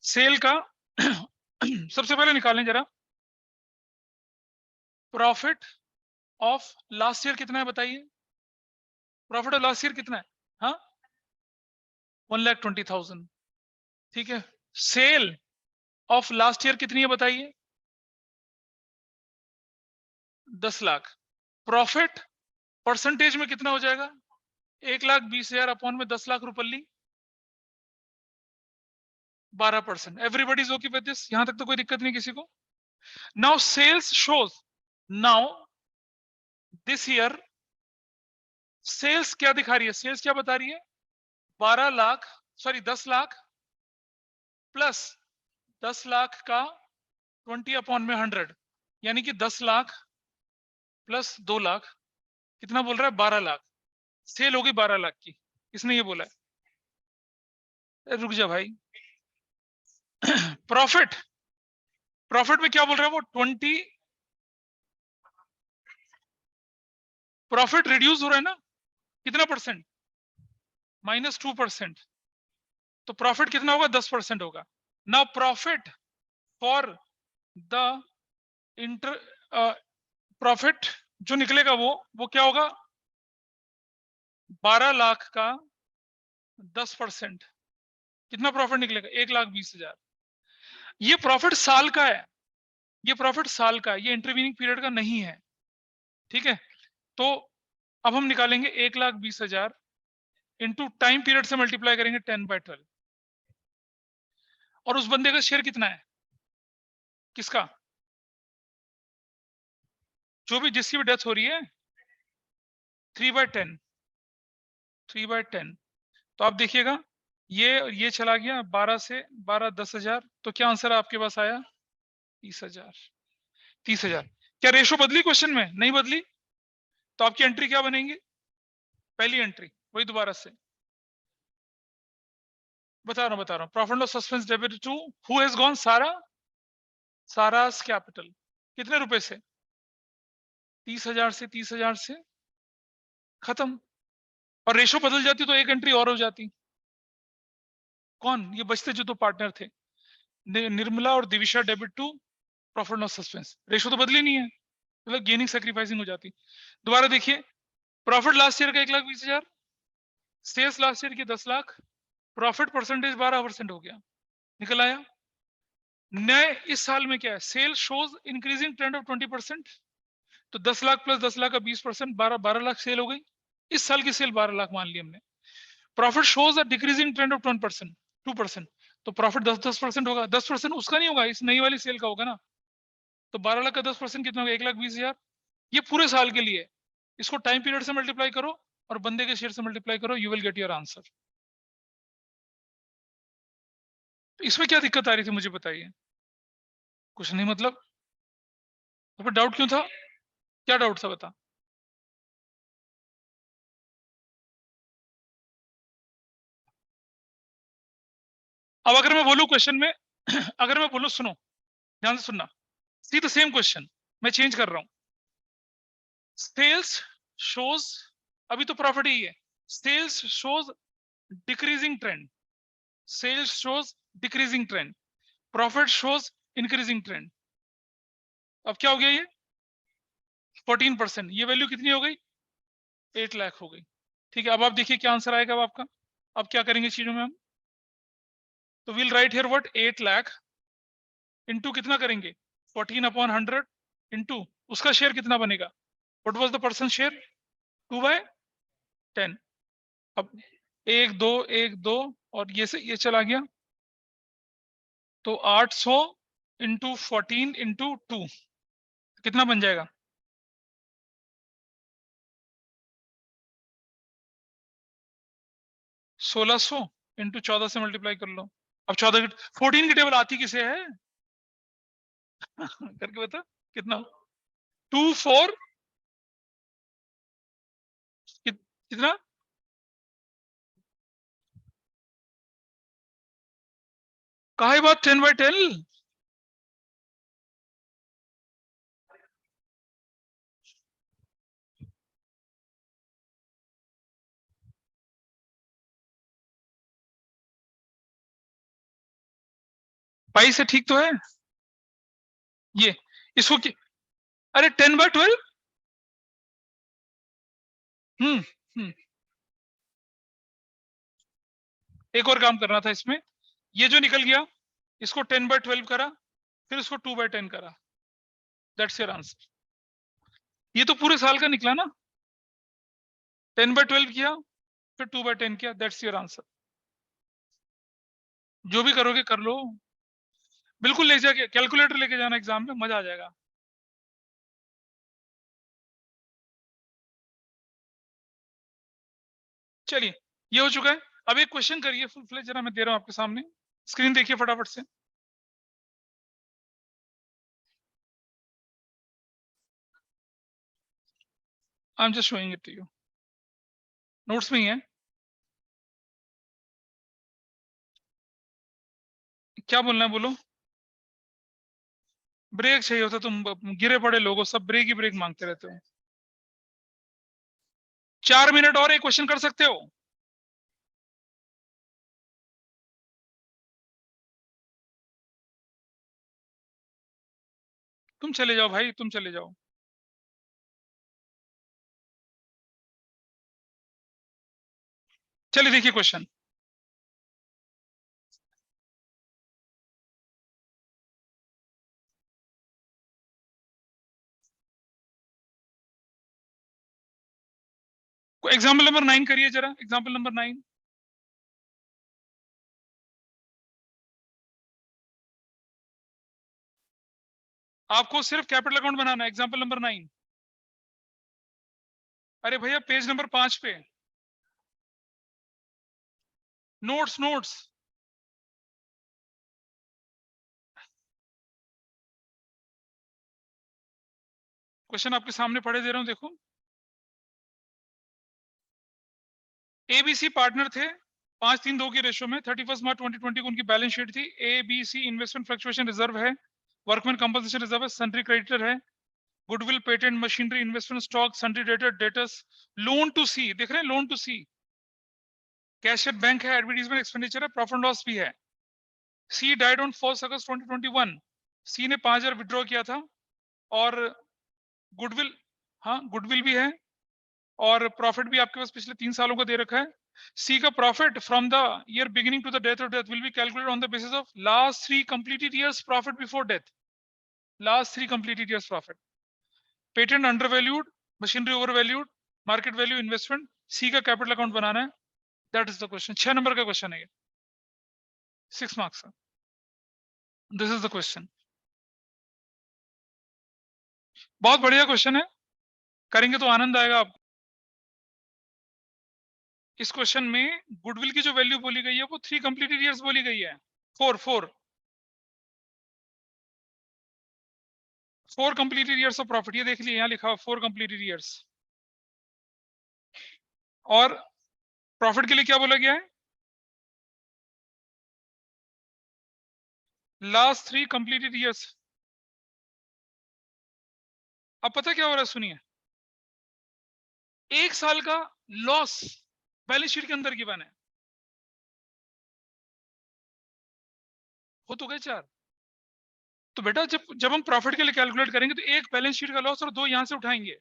सेल का सबसे पहले निकालें जरा। प्रॉफिट ऑफ लास्ट ईयर कितना है बताइए? प्रॉफिट ऑफ लास्ट ईयर कितना है? हाँ, 1,20,000। ठीक है। सेल ऑफ लास्ट ईयर कितनी है बताइए? 10 लाख। प्रॉफिट परसेंटेज में कितना हो जाएगा? 1,20,000 अपॉन में 10 लाख रुपये, 12%। Everybody is okay with this? यहां तक तो कोई दिक्कत नहीं किसी को। Now sales shows, now this year sales क्या दिखा रही है? सेल्स क्या बता रही है? 12 लाख, सॉरी 10 लाख प्लस 10 लाख का 20 अपॉन में 100, यानी कि 10 लाख प्लस 2 लाख, कितना बोल रहा है? 12 लाख। सेल होगी 12 लाख की, इसने ये बोला है। रुक जा भाई। प्रॉफिट, प्रॉफिट में क्या बोल रहा है वो? 20, प्रॉफिट रिड्यूस हो रहा है ना, कितना परसेंट? -2%। तो प्रॉफिट कितना होगा? 10% होगा। Now profit for the inter, profit जो निकलेगा वो क्या होगा? 12 लाख का 10%, कितना प्रॉफिट निकलेगा? 1,20,000। ये प्रॉफिट साल का है, ये प्रॉफिट साल का है, ये इंटरवीनिंग पीरियड का नहीं है। ठीक है। तो अब हम निकालेंगे 1,20,000 इंटू टाइम पीरियड से मल्टीप्लाई करेंगे 10/12। और उस बंदे का शेयर कितना है? किसका? जो भी जिसकी भी डेथ हो रही है, 3/10, 3/10। तो आप देखिएगा, ये चला गया 12 से 12, 10,000। तो क्या आंसर आपके पास आया? 30,000। 30,000। क्या रेशो बदली क्वेश्चन में? नहीं बदली। तो आपकी एंट्री क्या बनेगी? पहली एंट्री वही दोबारा से बता रहा हूं। Profit loss suspense debit to who has gone? Sara, Sara's capital. कितने रुपए से? 30,000 से, 30,000 से खत्म। और रेशो बदल जाती तो एक एंट्री और हो जाती। कौन? ये बचते जो दो पार्टनर थे, निर्मला और Divisha, debit to profit loss suspense. Ratio तो बदली नहीं है, मतलब गेनिंग सैक्रिफाइसिंग हो जाती। दोबारा देखिए, प्रॉफिट लास्ट ईयर का 1,20,000, सेल्स लास्ट ईयर की 10 लाख, प्रॉफिट परसेंटेज 12% हो गया, निकल आया। नए इस साल में क्या है? Sale shows increasing trend of 20%। तो 10 लाख प्लस 10 लाख का 20%, 12 लाख सेल हो गई। इस साल की सेल 12 लाख मान ली हमने। Profit shows a decreasing trend of 10%, 2%। तो प्रॉफिट 10% होगा। 10% उसका नहीं होगा, इस नई वाली सेल का होगा ना। तो 12 लाख का 10% कितना होगा? 1,20,000। ये पूरे साल के लिए। इसको टाइम पीरियड से मल्टीप्लाई करो और बंदे के शेयर से मल्टीप्लाई करो, you will get your answer. तो इसमें क्या दिक्कत आ रही थी मुझे बताइए? कुछ नहीं मतलब, तो फिर डाउट क्यों था? क्या डाउट था बता? अब अगर मैं बोलूं क्वेश्चन में अगर मैं बोलूं, सुनो ध्यान से सुनना, सी द सेम क्वेश्चन, मैं चेंज कर रहा हूं। सेल्स शोज, अभी तो प्रॉफिट ही है, sales shows decreasing trend, sales shows decreasing trend, profit shows increasing trend. अब क्या हो गया ये 14%, ये वैल्यू कितनी हो गई 8 लाख हो गई। ठीक है, अब आप देखिए क्या आंसर आएगा अब आपका। अब क्या करेंगे चीजों में हम, तो will write here what 8 lakh into कितना करेंगे 14/100 इंटू उसका शेयर कितना बनेगा, what was the percent share 2/10। अब 1 2 और ये से ये चला गया, तो 800 इंटू 14 इंटू 2 कितना बन जाएगा 1600 इंटू 14 से मल्टीप्लाई कर लो। अब 14 की टेबल आती किसे है करके बता कितना 2 4 कितना काहे बात 10/10। पाई से ठीक तो है ये, इसको अरे 10/12। हम्म हम्म एक और काम करना था इसमें, ये जो निकल गया इसको 10/12 करा, फिर इसको 2/10 करा, दैट्स योर आंसर। ये तो पूरे साल का निकला ना, 10/12 किया फिर 2/10 किया, दैट्स योर आंसर। जो भी करोगे कर लो, बिल्कुल ले जाके कैलकुलेटर लेके जाना एग्जाम में, मजा आ जाएगा। चलिए ये हो चुका है। अब एक क्वेश्चन करिए फुल फ्लेज, जरा मैं दे रहा हूं आपके सामने, स्क्रीन देखिए फटाफट से। I am just showing it to you, notes में ही है। क्या बोलना है बोलो। ब्रेक चाहिए होता, तुम गिरे पड़े लोगों सब ब्रेक ही ब्रेक मांगते रहते हो। 4 मिनट और एक क्वेश्चन कर सकते हो। तुम चले जाओ भाई, तुम चले जाओ। चलिए देखिए क्वेश्चन, एग्जाम्पल नंबर 9 करिए जरा, एग्जाम्पल नंबर 9। आपको सिर्फ कैपिटल अकाउंट बनाना है, एग्जाम्पल नंबर 9। अरे भैया पेज नंबर 5 पे, नोट्स नोट्स। क्वेश्चन आपके सामने पढ़े दे रहा हूं देखो। एबीसी पार्टनर थे, 5-3-2 की रेशो में, 31 मार्च 2020 को उनकी बैलेंस शीट थी। एबीसी इन्वेस्टमेंट फ्लक्चुएशन रिजर्व है, वर्कमैन कंपनसेशन रिजर्व है, सन्ड्री क्रेडिटर है, goodwill patent machinery investment stock sundry debtor debtors, loan to C देख रहे हैं, loan to C, cash at bank है, एडवर्टीजमेंट एक्सपेंडिचर है, प्रॉफिट लॉस भी है। सी डाइड ऑन 1 अगस्त 2021, सी ने 5,000 विड्रॉ किया था। और गुडविल, हाँ गुडविल भी है, और प्रॉफिट भी आपके पास पिछले 3 सालों का दे रखा है। सी का profit from the year beginning to the death of death will be calculated on the basis of last 3 completed years profit before death, last 3 completed years profit. Patent under valued, machinery over valued, market value investment. C का कैपिटल अकाउंट बनाना है, that is the question. 6 number का क्वेश्चन है ये, 6 मार्क्स का, दिस इज द क्वेश्चन। बहुत बढ़िया क्वेश्चन है, करेंगे तो आनंद आएगा आपको। इस क्वेश्चन में गुडविल की जो वैल्यू बोली गई है वो 3 कंप्लीटेड इयर्स बोली गई है, 4 कंप्लीटेड इयर्स ऑफ प्रॉफिट, ये देख लिए यहाँ लिखा हुआ 4 कंप्लीटेड इयर्स। और प्रॉफिट के लिए क्या बोला गया है लास्ट 3 कंप्लीटेड ईयर्स। अब पता क्या हो रहा है, सुनिए। 1 साल का लॉस बैलेंस शीट के अंदर गिवन है, हो तो गए 4। तो बेटा जब हम प्रॉफिट के लिए कैलकुलेट करेंगे तो एक बैलेंस शीट का लॉस और 2 यहां से उठाएंगे।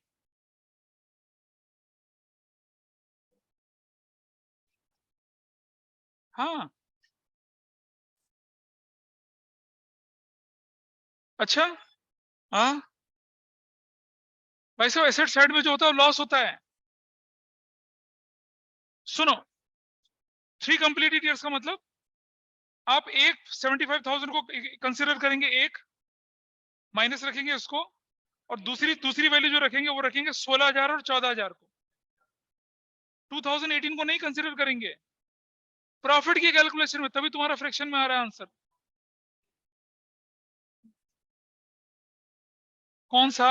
हाँ। अच्छा। हाँ, वैसे एसेट साइड में जो होता है लॉस होता है। सुनो, 3 कंप्लीटेड ईयर्स का मतलब आप एक 75,000 को कंसिडर करेंगे, एक माइनस रखेंगे उसको, और दूसरी वैल्यू जो रखेंगे वो रखेंगे 16,000 और 14,000 को। 2018 को नहीं कंसिडर करेंगे प्रॉफिट की कैलकुलेशन में, तभी तुम्हारा फ्रैक्शन में आ रहा है आंसर। कौन सा?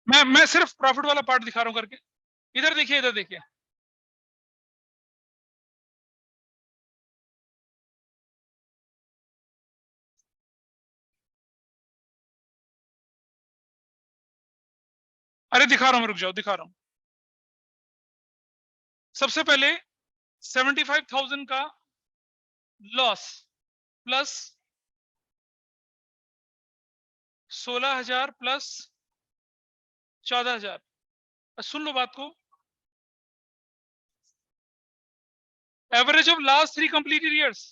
मैं सिर्फ प्रॉफिट वाला पार्ट दिखा रहा हूं करके। इधर देखिए, इधर देखिए। अरे दिखा रहा हूं, रुक जाओ, दिखा रहा हूं। सबसे पहले 75,000 का लॉस प्लस 16,000 प्लस 14,000। सुन लो बात को। Average of last 3 completed years.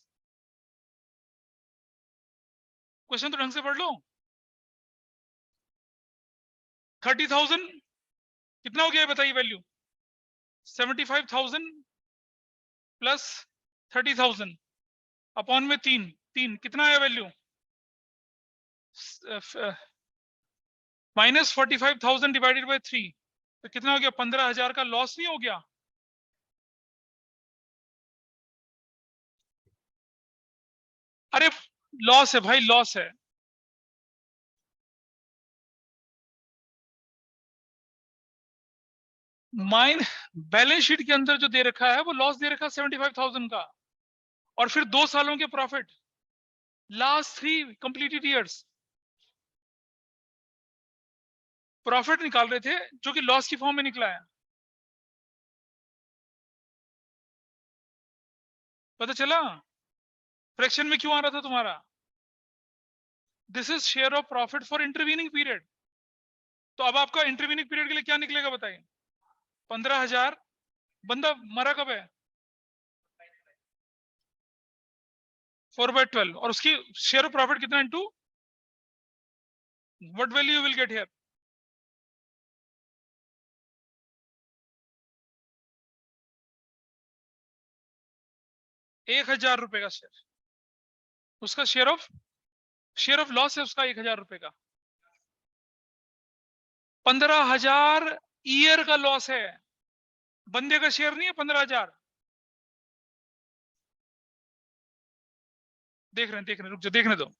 Question तो ढंग से पढ़ लो। 30,000 कितना हो गया बताइए वैल्यू। 75,000 प्लस 30,000 अपॉन में 3 3 कितना आया वैल्यू, माइनस 45,000 डिवाइडेड बाई 3, तो कितना हो गया, 15,000 का लॉस नहीं हो गया। अरे लॉस है भाई, लॉस है। माइन बैलेंस शीट के अंदर जो दे रखा है वो लॉस दे रखा है 75,000 का, और फिर 2 सालों के profit last 3 completed years. Profit निकाल रहे थे जो कि लॉस की फॉर्म में निकला है। पता चला फ्रैक्शन में क्यों आ रहा था तुम्हारा। This is share of profit for intervening period. तो अब आपका इंटरवीनिंग पीरियड के लिए क्या निकलेगा बताइए। 15,000। बंदा मरा कब है, 4/12, और उसकी शेयर ऑफ प्रॉफिट कितना into what value you will get here. 1,000 रुपए का शेयर, उसका शेयर ऑफ लॉस है उसका 1,000 रुपए का। 15,000 ईयर का लॉस है, बंदे का शेयर नहीं है 15,000। देख रहे हैं, रुक जाओ, देखने दो।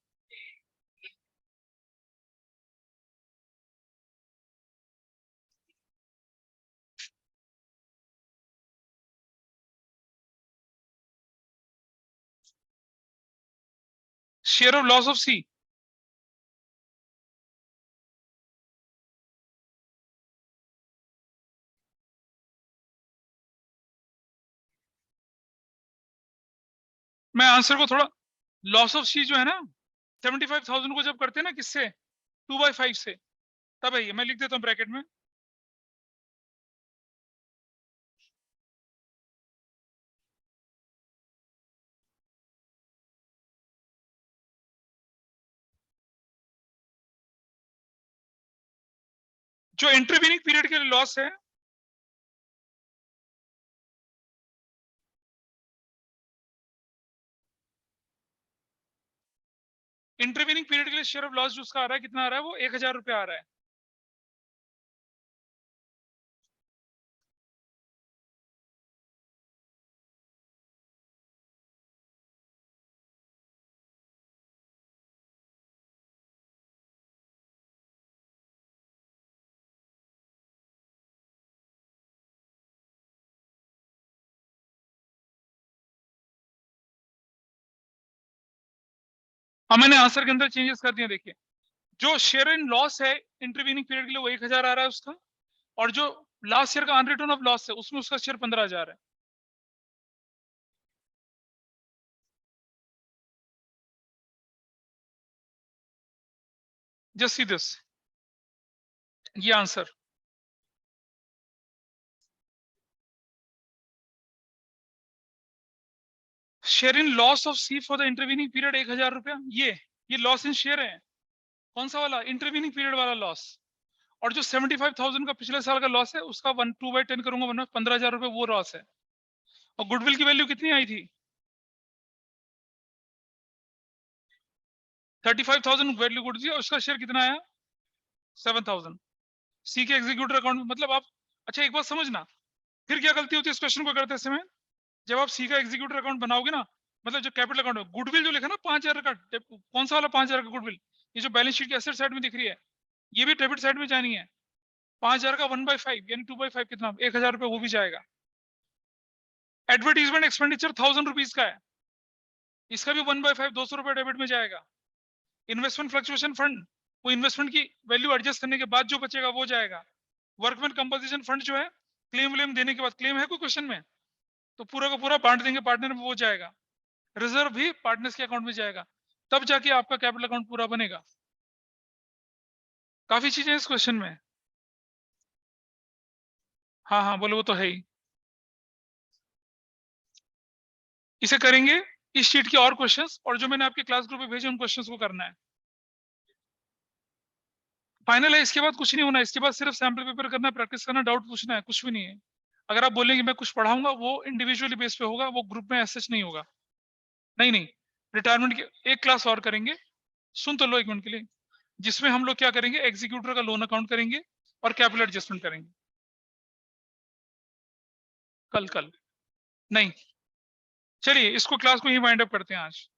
शेयर ऑफ लॉस ऑफ सी। मैं आंसर को थोड़ा, लॉस ऑफ सी जो है ना 75,000 को जब करते हैं ना किससे, 2/5 से, तब है ये। मैं लिख देता हूँ ब्रैकेट में। जो इंटरवीनिंग पीरियड के लिए लॉस है, इंटरवीनिंग पीरियड के लिए शेयर ऑफ लॉस जो उसका आ रहा है, कितना आ रहा है वो 1,000 रुपए आ रहा है। अब मैंने आंसर के अंदर चेंजेस कर दिए। देखिए, जो शेयर इन लॉस है इंटरवीनिंग पीरियड के लिए वो 1000 आ रहा है उसका, और जो लास्ट ईयर का अनरिटर्न ऑफ लॉस है उसमें उसका शेयर 15,000 है। जस्ट सी दिस, ये answer. Share in loss of C for the intervening period 1000 रुपया, ये लॉस इन शेयर है। कौन सा वाला? इंटरवीनिंग पीरियड वाला लॉस। और जो 75,000 का पिछले साल का लॉस है उसका 2/10 करूंगा, 15,000 रुपये वो लॉस है। और गुडविल की वैल्यू कितनी आई थी? 35,000 वैल्यू गुड थी, और उसका शेयर कितना आया? 7,000। सी के एग्जीक्यूटिव अकाउंट में, मतलब आप, अच्छा एक बात समझना, फिर क्या गलती होती है इस क्वेश्चन को करते समय? जब आप सी का एग्जीक्यूटिव अकाउंट बनाओगे ना, मतलब जो कैपिटल अकाउंट है, गुडविल जो लिखा ना 5,000 का, कौन सा वाला 5,000 का गुडविल? ये जो बैलेंस शीट की एसेट साइड में दिख रही है, ये भी डेबिट साइड में जानी है। 5,000 का 1/5 यानी 2/5 कितना? 1,000 रुपये वो भी जाएगा। एडवर्टीजमेंट एक्सपेंडिचर 1,000 रुपीज का है, इसका भी 1/5 200 रुपये डेबिट में जाएगा। इन्वेस्टमेंट फ्लक्चुएशन फंड, वो इन्वेस्टमेंट की वैल्यू एडजस्ट करने के बाद जो बचेगा वो जाएगा। वर्कमैन कंपोजिशन फंड जो है, क्लेम व्लेम देने के बाद, क्लेम है कोई क्वेश्चन में तो पूरा का पूरा बांट देंगे पार्टनर में, वो जाएगा। रिजर्व भी पार्टनर्स के अकाउंट में जाएगा, तब जाके आपका कैपिटल अकाउंट पूरा बनेगा। काफी चीजें इस क्वेश्चन में। हाँ हाँ बोलो, वो तो है ही। इसे करेंगे, इस शीट के और क्वेश्चंस, और जो मैंने आपके क्लास ग्रुप में भेजे उन क्वेश्चंस को करना है। फाइनल है, इसके बाद कुछ नहीं होना है, इसके बाद सिर्फ सैम्पल पेपर करना है, प्रैक्टिस करना, डाउट पूछना है, कुछ भी नहीं है। अगर आप बोलेंगे मैं कुछ पढ़ाऊंगा, वो इंडिविजुअली बेस पे होगा, वो ग्रुप में ऐसा नहीं होगा। नहीं नहीं, रिटायरमेंट की एक क्लास और करेंगे, सुन तो लो एक मिनट के लिए, जिसमें हम लोग क्या करेंगे, एग्जीक्यूटर का लोन अकाउंट करेंगे और कैपिटल एडजस्टमेंट करेंगे। कल कल नहीं, चलिए इसको क्लास को ही वाइंड अप करते हैं आज।